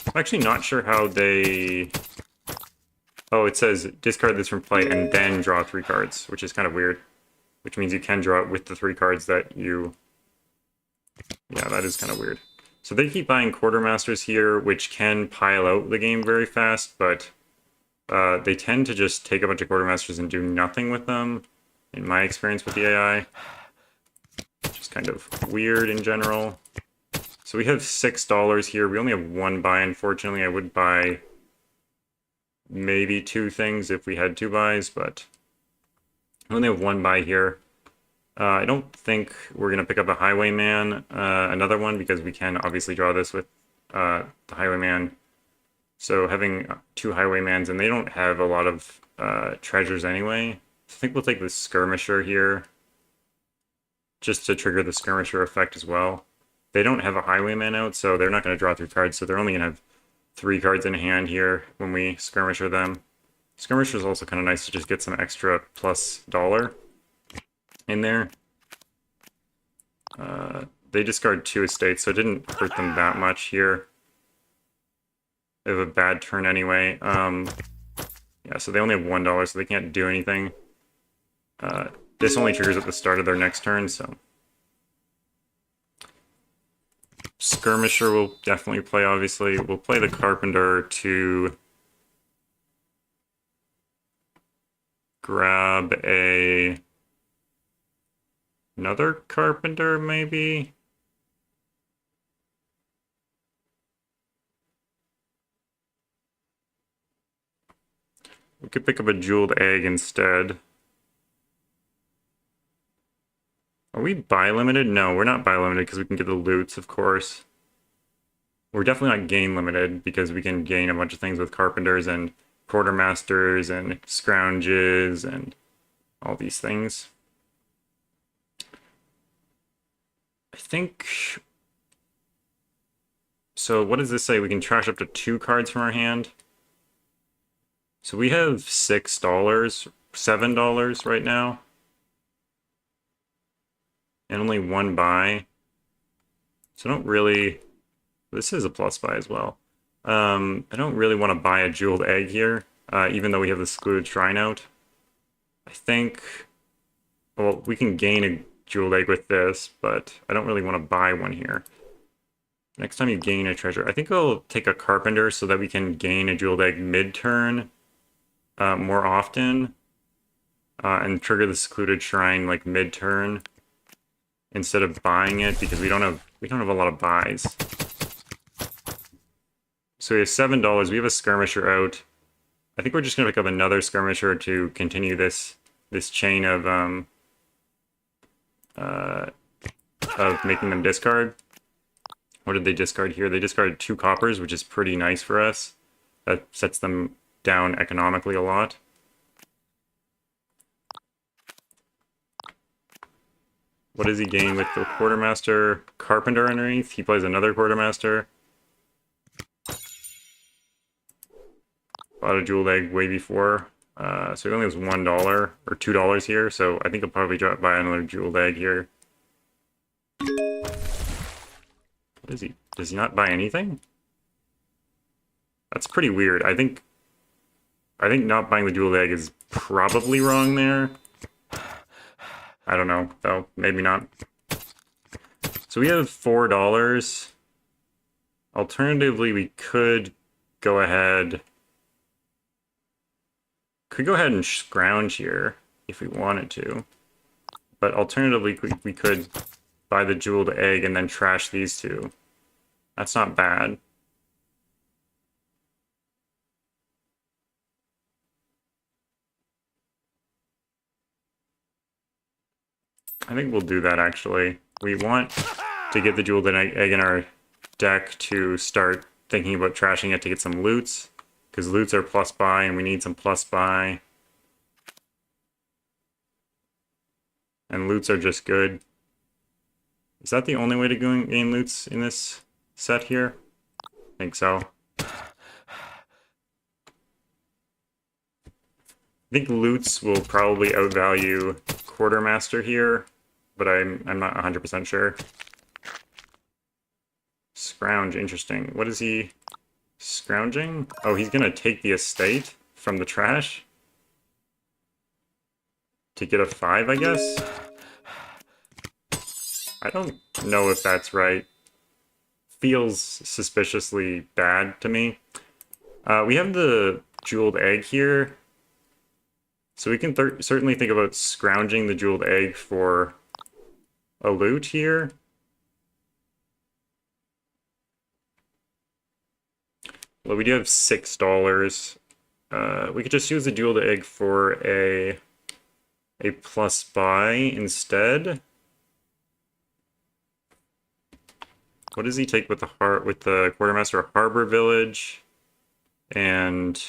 I'm actually not sure how they... Oh, it says discard this from play and then draw 3 cards, which is kind of weird. Which means you can draw it with the 3 cards that you... Yeah, that is kind of weird. So they keep buying Quartermasters here, which can pile out the game very fast, but they tend to just take a bunch of Quartermasters and do nothing with them, in my experience with the AI. Which is kind of weird in general. So we have $6 here. We only have 1 buy, unfortunately. I would buy maybe 2 things if we had 2 buys, but I only have 1 buy here. I don't think we're going to pick up a Highwayman, another one, because we can obviously draw this with the Highwayman. So having 2 Highwaymans, and they don't have a lot of treasures anyway. So I think we'll take the Skirmisher here, just to trigger the Skirmisher effect as well. They don't have a Highwayman out, so they're not going to draw 3 cards, so they're only going to have 3 cards in hand here when we Skirmisher them. Skirmisher is also kind of nice to just get some extra plus $1 in there. They discard 2 estates, so it didn't hurt them that much here. They have a bad turn anyway. Yeah, so they only have $1, so they can't do anything. This only triggers at the start of their next turn, so... Skirmisher will definitely play, obviously. We'll play the Carpenter to grab another Carpenter, maybe? We could pick up a Jeweled Egg instead. Are we buy limited? No, we're not buy limited because we can get the loots, of course. We're definitely not gain limited because we can gain a bunch of things with Carpenters and Quartermasters and Scrounges and all these things. I think... So what does this say? We can trash up to 2 cards from our hand. So we have $6, $7 right now. And only 1 buy. So I don't really... This is a plus buy as well. I don't really want to buy a jeweled egg here, even though we have the secluded shrine out. I think... Well, we can gain a jeweled egg with this, but I don't really want to buy one here. Next time you gain a treasure, I think I'll take a carpenter so that we can gain a jeweled egg mid-turn more often, and trigger the secluded shrine like mid-turn instead of buying it because we don't have a lot of buys. So we have $7. We have a skirmisher out. I think we're just gonna pick up another skirmisher to continue this chain of making them discard. What did they discard here? They discarded 2 coppers, which is pretty nice for us. That sets them down economically a lot. What does he gain with the quartermaster? Carpenter underneath. He plays another quartermaster. Bought a jeweled egg way before. So he only has $1 or $2 here, so I think I'll probably buy another jeweled egg here. What is he? Does he not buy anything? That's pretty weird. I think not buying the jeweled egg is probably wrong there. I don't know, though. Maybe not. So we have $4. Alternatively, we could go ahead... Could go ahead and scrounge here if we wanted to. But alternatively, we could buy the jeweled egg and then trash these 2. That's not bad. I think we'll do that, actually. We want to get the jeweled egg in our deck to start thinking about trashing it to get some loots. Because loots are plus buy, and we need some plus buy. And loots are just good. Is that the only way to gain loots in this set here? I think so. I think loots will probably outvalue quartermaster here, but I'm not 100% sure. Scrounge, interesting. What is he scrounging? Oh, he's gonna take the estate from the trash to get a 5, I guess? I don't know if that's right. Feels suspiciously bad to me. We have the jeweled egg here, so we can certainly think about scrounging the jeweled egg for a loot here. Well, we do have $6. We could just use the jeweled egg for a plus buy instead. What does he take with the quartermaster? Harbor Village, and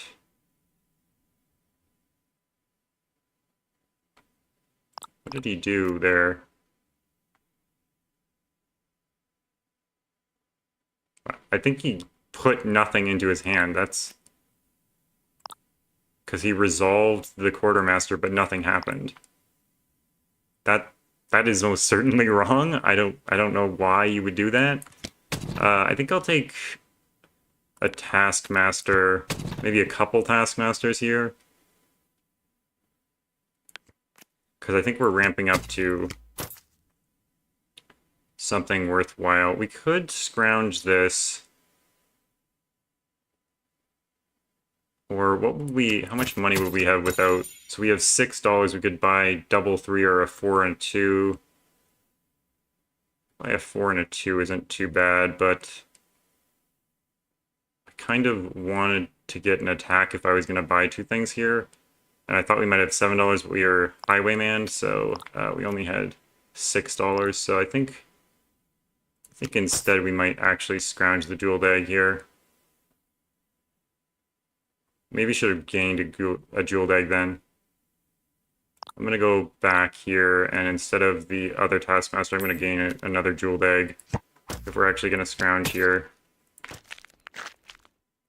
what did he do there? I think he put nothing into his hand. That's because he resolved the quartermaster, but nothing happened. That is most certainly wrong. I don't know why you would do that. I think I'll take a taskmaster, maybe a couple taskmasters here, because I think we're ramping up to something worthwhile. We could scrounge this. Or what would how much money would we have without, so we have $6, we could buy double 3 or a 4 and a 2. Buy a 4 and a 2 isn't too bad, but I kind of wanted to get an attack if I was going to buy 2 things here. And I thought we might have $7, but we are highwayman, so we only had $6. So I think instead we might actually scrounge the jeweled egg here. Maybe should have gained a jeweled egg then. I'm going to go back here, and instead of the other Taskmaster, I'm going to gain another Jeweled Egg. If we're actually going to scrounge here.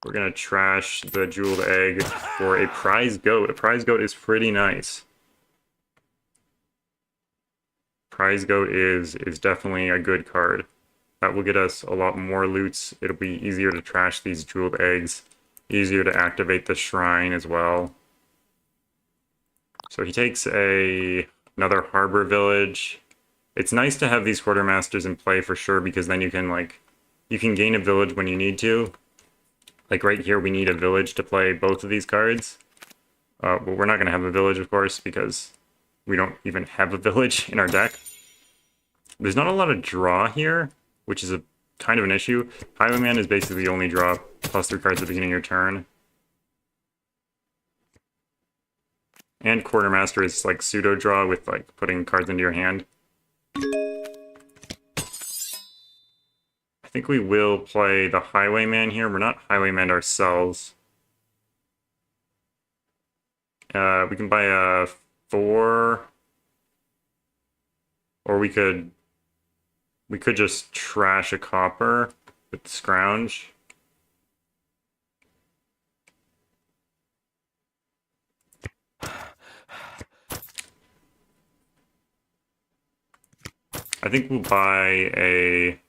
We're going to trash the Jeweled Egg for a Prize Goat. A Prize Goat is pretty nice. Prize Goat is definitely a good card. That will get us a lot more loots. It'll be easier to trash these Jeweled Eggs. Easier to activate the Shrine as well. So he takes another Harbor Village. It's nice to have these Quartermasters in play for sure, because then you can gain a village when you need to. Like right here, we need a village to play both of these cards. But we're not going to have a village, of course, because we don't even have a village in our deck. There's not a lot of draw here, which is a kind of an issue. Highwayman is basically the only draw, plus 3 cards at the beginning of your turn. And Quartermaster is like pseudo draw with like putting cards into your hand. I think we will play the Highwayman here. We're not Highwayman ourselves. We can buy a 4, or we could just trash a copper with Scrounge. I think we'll buy a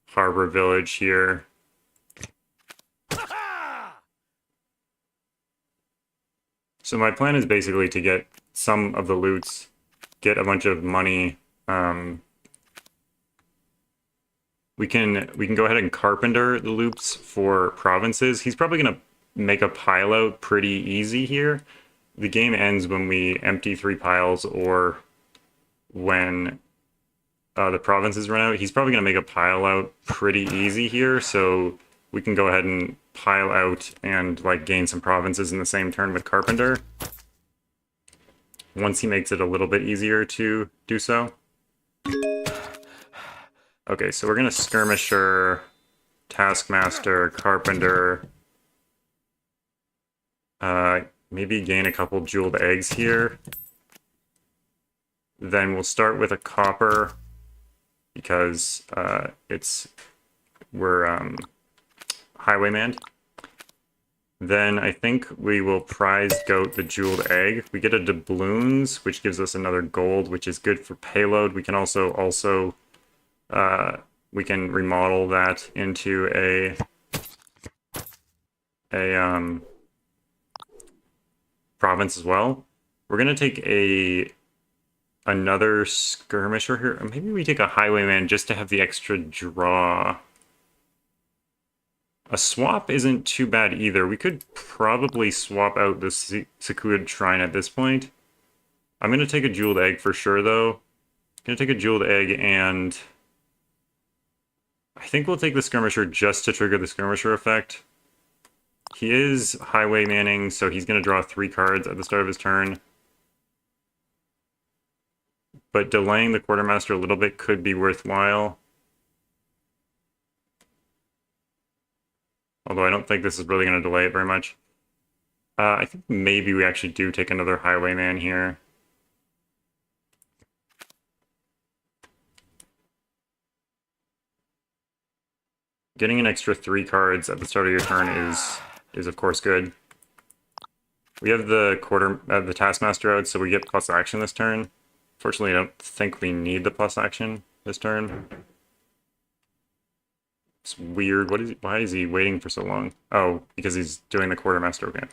Harbor Village here. So my plan is basically to get some of the loots, get a bunch of money. We can go ahead and Carpenter the loops for provinces. He's probably going to make a pile out pretty easy here. The game ends when we empty 3 piles or when the provinces run out. He's probably going to make a pile out pretty easy here, so we can go ahead and pile out and like gain some provinces in the same turn with Carpenter. Once he makes it a little bit easier to do so. Okay, so we're going to Skirmisher, Taskmaster, Carpenter. Maybe gain a couple Jeweled Eggs here. Then we'll start with a Copper, because we're Highwayman. Then I think we will Prize Goat the Jeweled Egg. We get a Doubloons, which gives us another gold, which is good for payload. We can also we can remodel that into a province as well. We're gonna take another Skirmisher here. Or maybe we take a Highwayman just to have the extra draw. A swap isn't too bad either. We could probably swap out the Secured Shrine at this point. I'm going to take a Jeweled Egg for sure, though. I'm going to take a Jeweled Egg, and I think we'll take the Skirmisher just to trigger the Skirmisher effect. He is Highwaymaning, so he's going to draw 3 cards at the start of his turn. But delaying the Quartermaster a little bit could be worthwhile. Although I don't think this is really going to delay it very much. I think maybe we actually do take another Highwayman here. Getting an extra 3 cards at the start of your turn is of course good. We have the Taskmaster out, so we get plus action this turn. Fortunately, I don't think we need the plus action this turn. It's weird. Why is he waiting for so long? Oh, because he's doing the Quartermaster. Okay.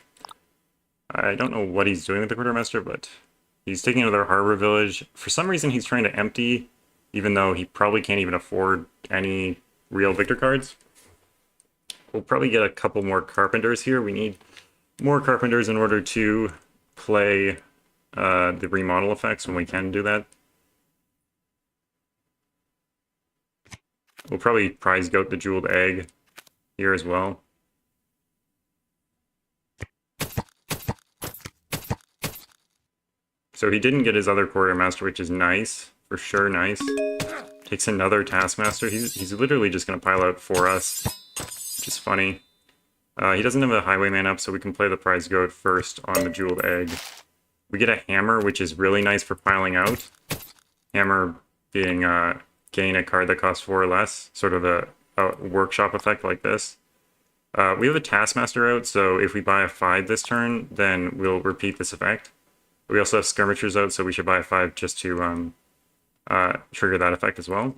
I don't know what he's doing with the Quartermaster, but he's taking another Harbor Village. For some reason, he's trying to empty, even though he probably can't even afford any real Victor cards. We'll probably get a couple more Carpenters here. We need more Carpenters in order to play the remodel effects when we can do that. We'll probably Prize Goat the Jeweled Egg here as well. So he didn't get his other Quartermaster, which is nice. For sure nice. Takes another Taskmaster. He's literally just going to pile out for us, which is funny. He doesn't have a Highwayman up, so we can play the Prize Goat first on the Jeweled Egg. We get a hammer, which is really nice for piling out. Hammer being gain a card that costs 4 or less, sort of a workshop effect like this. We have a Taskmaster out, so if we buy a 5 this turn, then we'll repeat this effect. We also have Skirmishers out, so we should buy a 5 just to trigger that effect as well.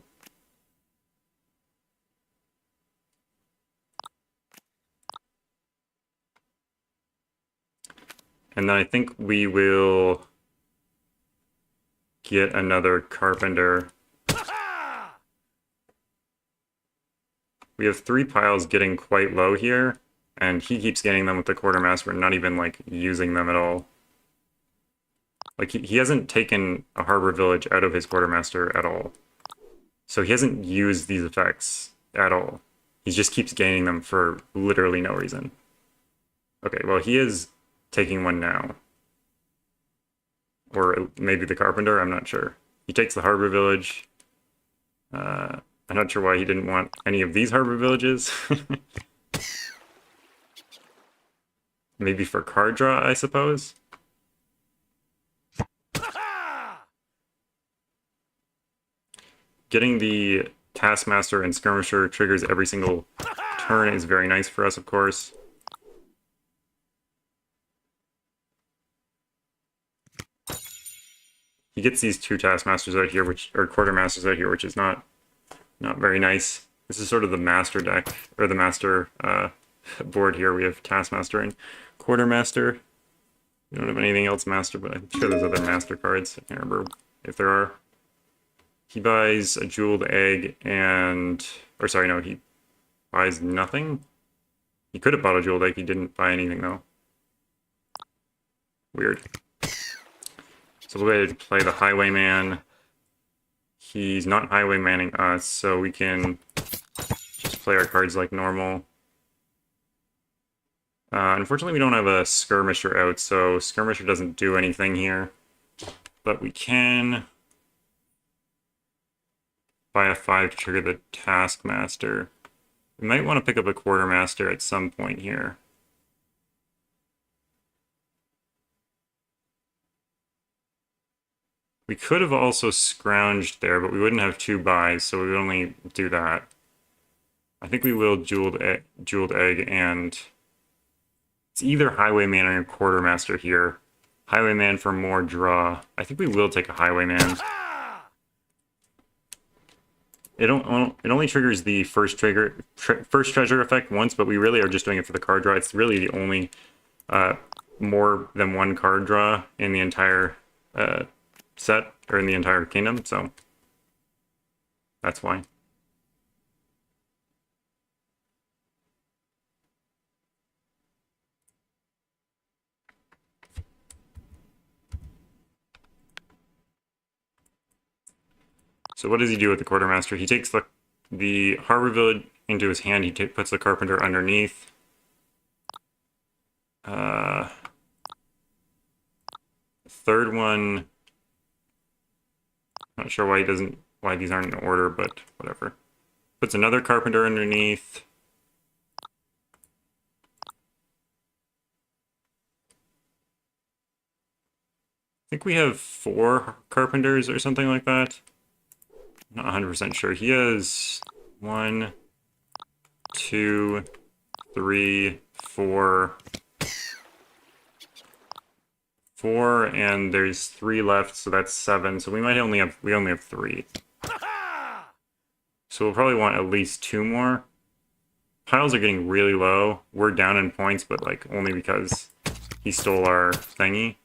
And then I think we will get another Carpenter. We have 3 piles getting quite low here, and he keeps getting them with the Quartermaster, not even, like, using them at all. Like, he hasn't taken a Harbor Village out of his Quartermaster at all. So he hasn't used these effects at all. He just keeps gaining them for literally no reason. Okay, well, he is taking one now. Or maybe the Carpenter, I'm not sure. He takes the Harbor Village. I'm not sure why he didn't want any of these Harbor Villages. Maybe for card draw, I suppose. Getting the Taskmaster and Skirmisher triggers every single turn is very nice for us, of course. He gets these 2 Taskmasters out here, or Quartermasters out here, which is not very nice. This is sort of the master deck, or the master board here. We have Taskmaster and Quartermaster. We don't have anything else master, but I'm sure there's other master cards. I can't remember if there are. He buys a Jeweled Egg and... Or sorry, no, he buys nothing? He could have bought a Jeweled Egg, he didn't buy anything though. Weird. So we'll go ahead and play the Highwayman. He's not Highwaymanning us, so we can just play our cards like normal. Unfortunately, we don't have a Skirmisher out, so Skirmisher doesn't do anything here. But we can buy a 5 to trigger the Taskmaster. We might want to pick up a Quartermaster at some point here. We could have also scrounged there, but we wouldn't have 2 buys, so we would only do that. I think we will Jeweled Egg, and it's either Highwayman or Quartermaster here. Highwayman for more draw. I think we will take a Highwayman. It only triggers the first treasure effect once, but we really are just doing it for the card draw. It's really the only more than one card draw in the entire set, or in the entire kingdom, so that's why. So what does he do with the Quartermaster? He takes the Harbor Village into his hand, he puts the Carpenter underneath. Third one, not sure why these aren't in order, but whatever. Puts another Carpenter underneath. I think we have 4 Carpenters or something like that. I'm not 100% sure. He has 1, 2, 3, 4. 4, and there's 3 left, so that's 7. So we only have 3. So we'll probably want at least 2 more. Piles are getting really low. We're down in points, but like only because he stole our thingy.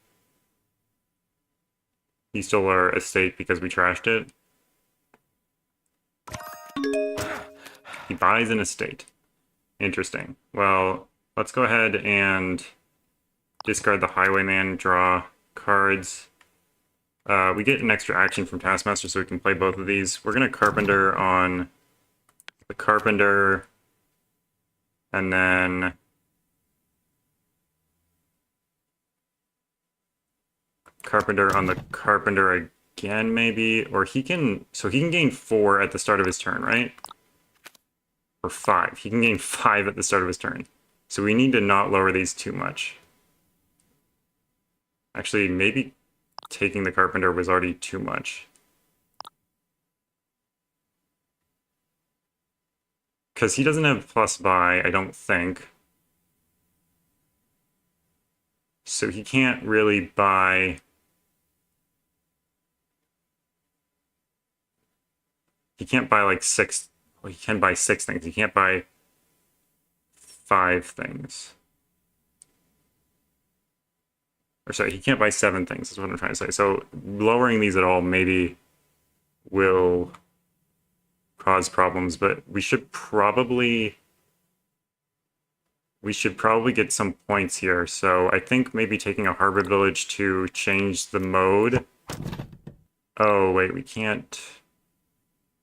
He stole our estate because we trashed it. He buys an estate. Interesting. Well, let's go ahead and discard the Highwayman, draw cards. We get an extra action from Taskmaster, so we can play both of these. We're going to Carpenter on the Carpenter, and then Carpenter on the Carpenter again, maybe. Or he can gain 4 at the start of his turn, right? Or 5. He can gain 5 at the start of his turn. So we need to not lower these too much. Actually, maybe taking the carpenter was already too much. Because he doesn't have plus buy, I don't think. So he can't really buy... He can't buy like 6... Well, he can buy 6 things. He can't buy 5 things. Or sorry, he can't buy 7 things, is what I'm trying to say. So lowering these at all maybe will cause problems, but we should probably get some points here. So I think maybe taking a harbor village to change the mode. Oh, wait, we can't.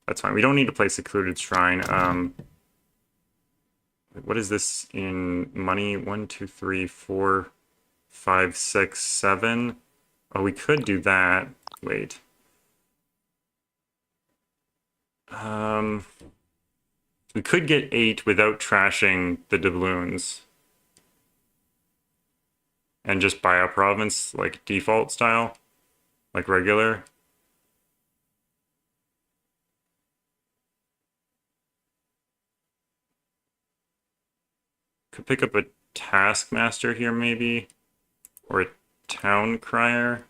That's fine. We don't need to play Secluded Shrine. What is this in money? 1, 2, 3, 4, 5, 6, 7. Oh, we could do that. Wait. We could get 8 without trashing the doubloons. And just buy a province, like default style. Like regular. Could pick up a Taskmaster here, maybe. Or a Town Crier.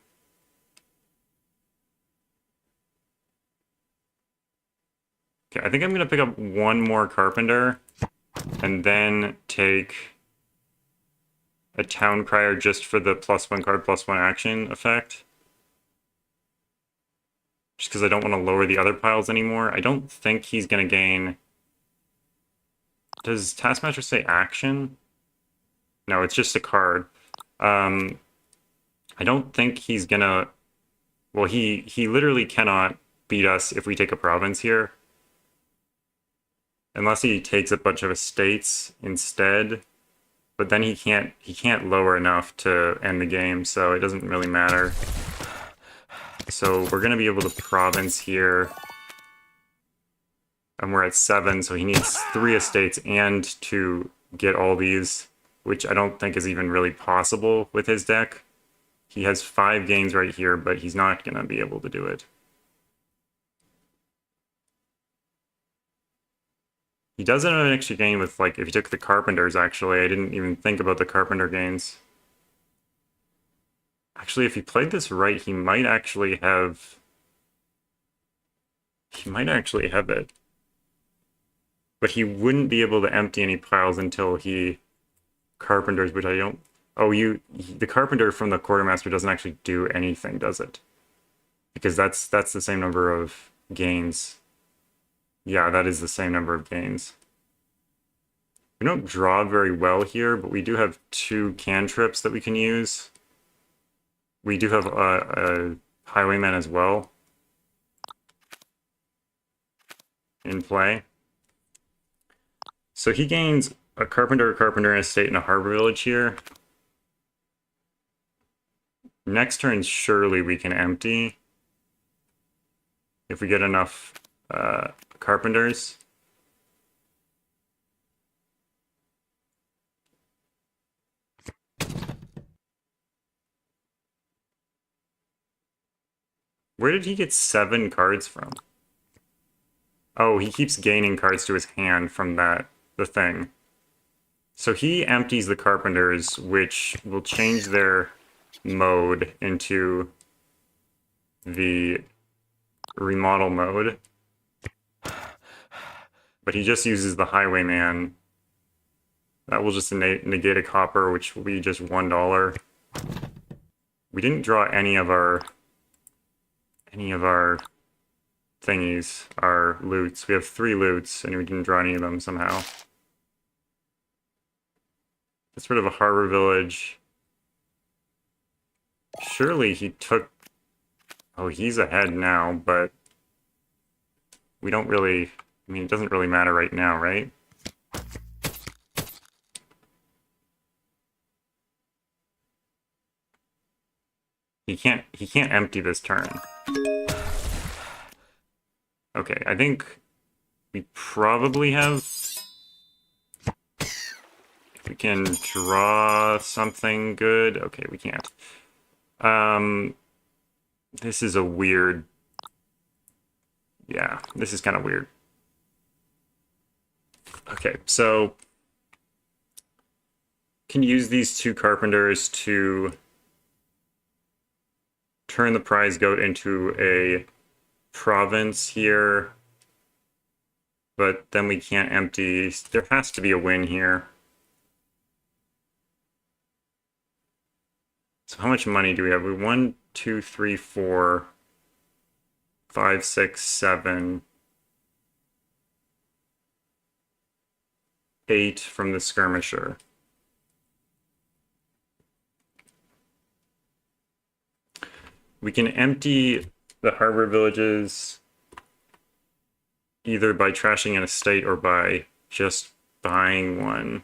Okay, I think I'm going to pick up one more Carpenter. And then take a Town Crier just for the +1 card, +1 action effect. Just because I don't want to lower the other piles anymore. I don't think he's going to gain... Does Taskmaster say action? No, it's just a card. I don't think he's gonna... Well, he literally cannot beat us if we take a province here. Unless he takes a bunch of estates instead. But then he can't lower enough to end the game, so it doesn't really matter. So we're gonna be able to province here. And we're at 7, so he needs 3 estates and to get all these, which I don't think is even really possible with his deck. He has 5 gains right here, but he's not going to be able to do it. He does have an extra gain with, like, if he took the Carpenters, actually. I didn't even think about the Carpenter gains. Actually, if he played this right, he might actually have... He might actually have it. But he wouldn't be able to empty any piles until he Carpenters, which I don't... Oh, the Carpenter from the Quartermaster doesn't actually do anything, does it? Because that's the same number of gains. Yeah, that is the same number of gains. We don't draw very well here, but we do have 2 cantrips that we can use. We do have a Highwayman as well in play. So he gains a Carpenter, an estate, and a Harbor Village here. Next turn, surely we can empty. If we get enough Carpenters. Where did he get 7 cards from? Oh, he keeps gaining cards to his hand from the thing. So he empties the Carpenters, which will change their mode into the remodel mode. But he just uses the Highwayman. That will just negate a copper, which will be just $1. We didn't draw any of our thingies, our loots. We have 3 loots, and we didn't draw any of them somehow. That's sort of a Harbor Village. Surely he took... Oh, he's ahead now, but we don't really... I mean, it doesn't really matter right now, right? He can't empty this turn. Okay, I think we probably have... We can draw something good. Okay, we can't. This is a weird... Yeah, this is kind of weird. Okay, so... Can use these two carpenters to turn the prize goat into a province here, but then we can't empty. There has to be a win here. So how much money do we have? We 1, 2, 3, 4, 5, 6, 7, 8 from the skirmisher. We can empty the harbor villages either by trashing an estate or by just buying one.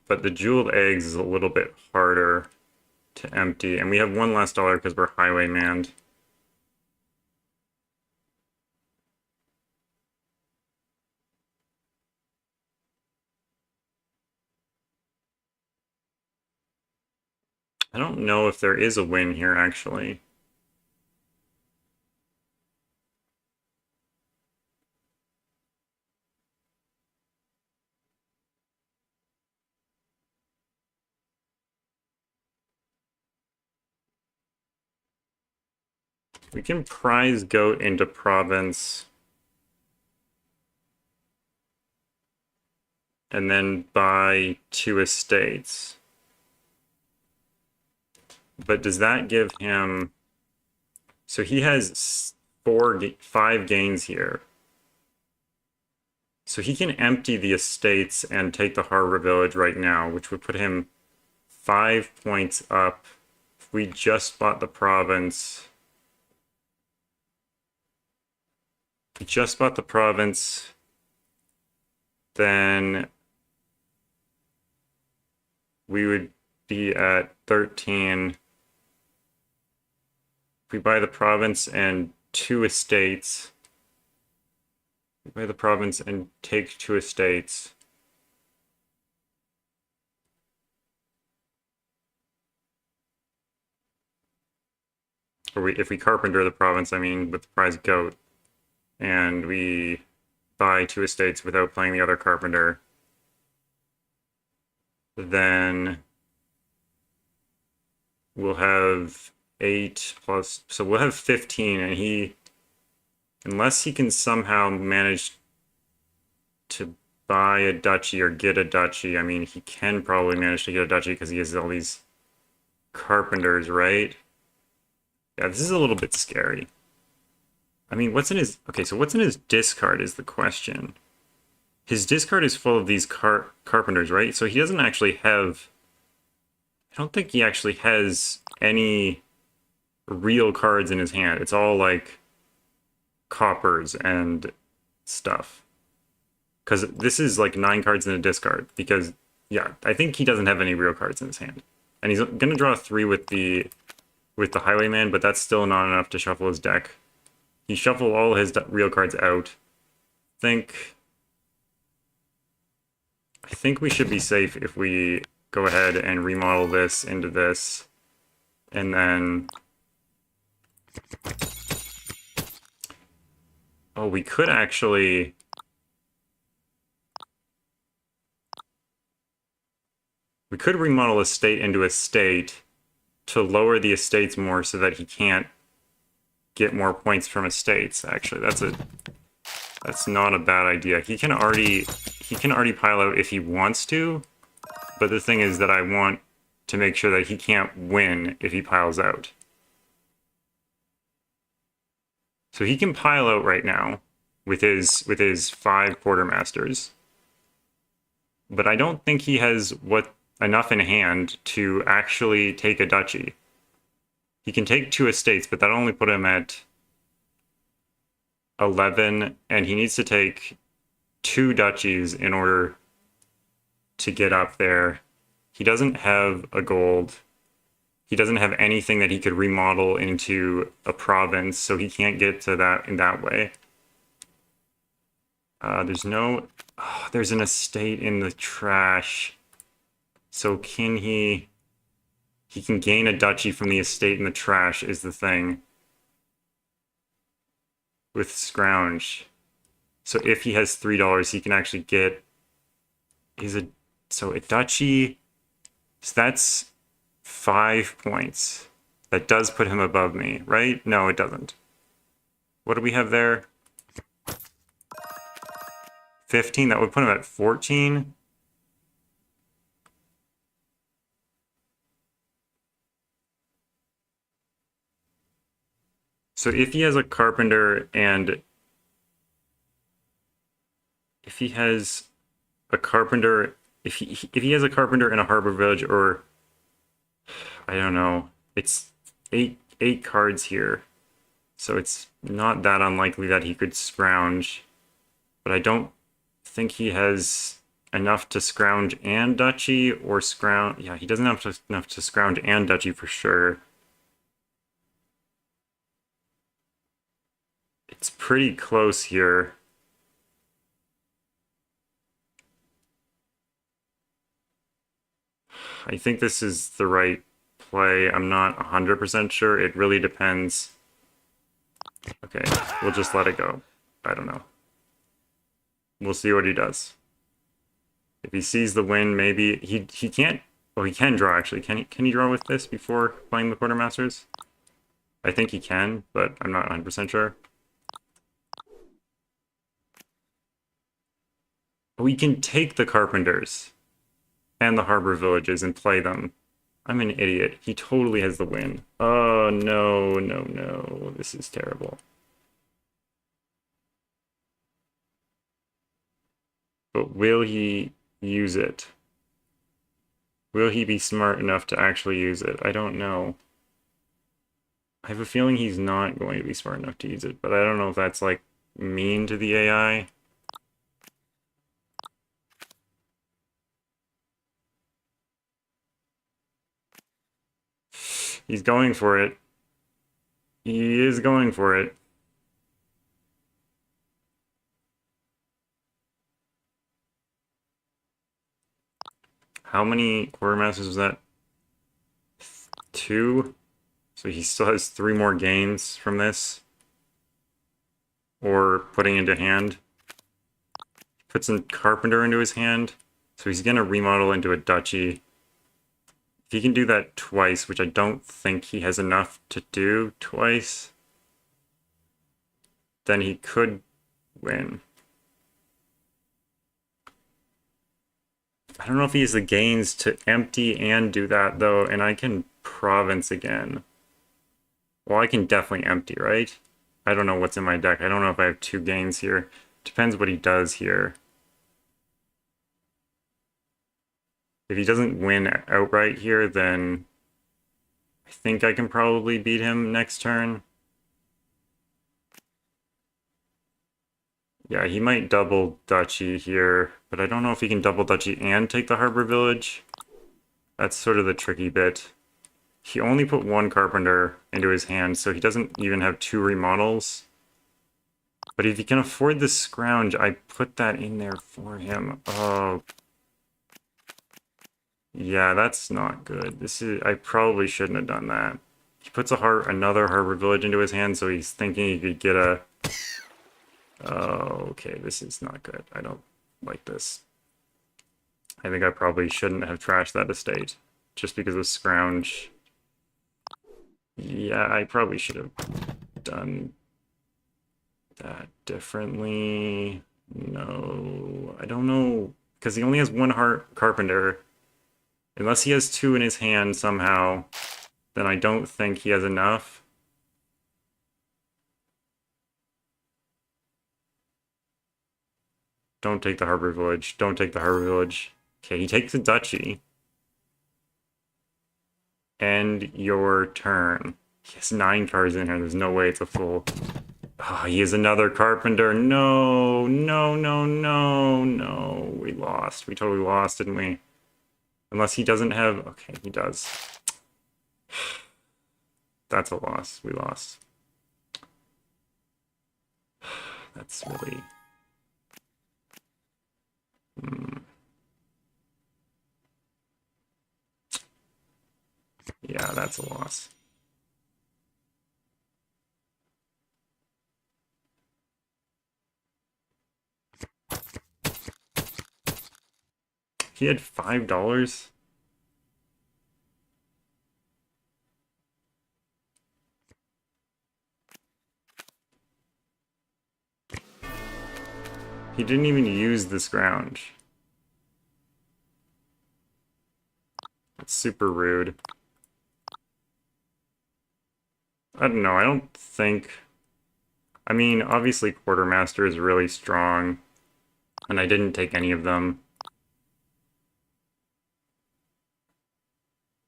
But the jeweled eggs is a little bit harder to empty. And we have one less dollar because we're highwaymanned. I don't know if there is a win here, actually. We can prize goat into province. And then buy 2 estates. But does that give him... So he has 5 gains here. So he can empty the estates and take the harbor village right now, which would put him 5 points up. If we just bought the province... If we just bought the province, then we would be at 13. If we buy the province and 2 estates, we buy the province and take 2 estates. Or if we carpenter the province, I mean, with the prize goat, and we buy 2 estates without playing the other carpenter, then we'll have 8 plus, so we'll have 15, and he, unless he can somehow manage to buy a duchy or get a duchy, I mean, he can probably manage to get a duchy because he has all these carpenters, right? Yeah, this is a little bit scary. I mean, what's in his... Okay, so what's in his discard is the question. His discard is full of these carpenters, right? So he doesn't actually have... I don't think he actually has any real cards in his hand. It's all, like, coppers and stuff. Because this is, like, 9 cards in a discard. Because, yeah, I think he doesn't have any real cards in his hand. And he's going to draw 3 with the Highwayman, but that's still not enough to shuffle his deck. He shuffled all his real cards out. I think we should be safe if we go ahead and remodel this into this. And then... Oh, we could actually... We could remodel estate into estate to lower the estates more so that he can't get more points from estates. Actually, that's not a bad idea. He can already pile out if he wants to, but the thing is that I want to make sure that he can't win if he piles out. So he can pile out right now with his 5 quartermasters, but I don't think he has enough in hand to actually take a duchy. He can take 2 estates, but that'll only put him at 11, and he needs to take 2 duchies in order to get up there. He doesn't have a gold. He doesn't have anything that he could remodel into a province, so he can't get to that in that way. There's an estate in the trash. So can he... He can gain a duchy from the estate in the trash is the thing. With Scrounge. So if he has $3, he can actually get... So a duchy... So that's 5 points. That does put him above me, right? No, it doesn't. What do we have there? 15? That would put him at 14? So if he has a carpenter and... If he has a carpenter... If he has a carpenter in a harbor village, or... I don't know. It's eight cards here. So it's not that unlikely that he could scrounge. But I don't think he has enough to scrounge and duchy, or scrounge... Yeah, he doesn't have enough to scrounge and duchy for sure. It's pretty close here. I think this is the right play. I'm not 100% sure. It really depends. Okay, we'll just let it go. I don't know. We'll see what he does. If he sees the win, maybe he can't. Well, he can draw actually. Can he draw with this before playing the quartermasters? I think he can, but I'm not 100% sure. We can take the carpenters and the harbor villages and play them. I'm an idiot. He totally has the win. Oh, no, no, no. This is terrible. But will he use it? Will he be smart enough to actually use it? I don't know. I have a feeling he's not going to be smart enough to use it, but I don't know if that's, like, mean to the AI. He's going for it. He is going for it. How many quartermasters was that? 2? So he still has 3 more gains from this. Or putting into hand. Puts some carpenter into his hand. So he's going to remodel into a duchy. If he can do that twice, which I don't think he has enough to do twice, then he could win. I don't know if he has the gains to empty and do that, though, and I can province again. Well, I can definitely empty, right? I don't know what's in my deck. I don't know if I have 2 gains here. Depends what he does here. If he doesn't win outright here, then I think I can probably beat him next turn. Yeah, he might double duchy here, but I don't know if he can double duchy and take the harbor village. That's sort of the tricky bit. He only put 1 carpenter into his hand, so he doesn't even have 2 remodels. But if he can afford the scrounge, I put that in there for him. Oh. Yeah, that's not good. I probably shouldn't have done that. He puts another harbor village into his hand, so he's thinking he could get a... Oh, okay, this is not good. I don't like this. I think I probably shouldn't have trashed that estate, just because of scrounge. Yeah, I probably should have done that differently. No, I don't know, because he only has 1 carpenter. Unless he has 2 in his hand somehow, then I don't think he has enough. Don't take the harbor village. Don't take the harbor village. Okay, he takes a duchy. End your turn. He has 9 cards in here. There's no way it's a full... Oh, he has another carpenter. No, no, no, no, no. We lost. We totally lost, didn't we? Unless he doesn't have... Okay, he does. That's a loss. We lost. That's really... that's a loss. He had $5? He didn't even use the scrounge. That's super rude. I don't know, I don't think... I mean, obviously Quartermaster is really strong, and I didn't take any of them.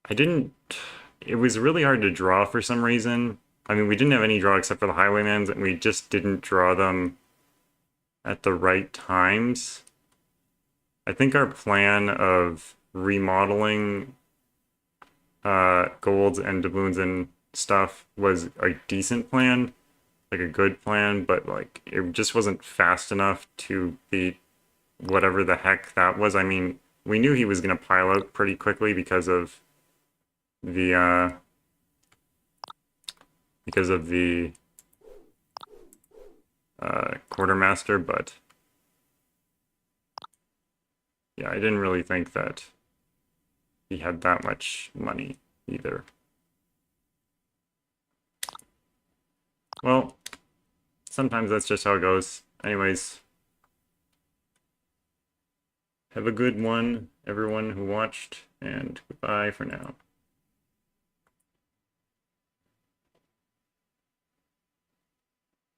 I didn't... It was really hard to draw for some reason. I mean, we didn't have any draw except for the Highwaymans, and we just didn't draw them at the right times. I think our plan of remodeling golds and doubloons and stuff was a decent plan, like a good plan, but like it just wasn't fast enough to beat whatever the heck that was. I mean, we knew he was going to pile out pretty quickly because of the quartermaster, but yeah, I didn't really think that he had that much money either. Well, sometimes that's just how it goes. Anyways, have a good one, everyone who watched, and goodbye for now.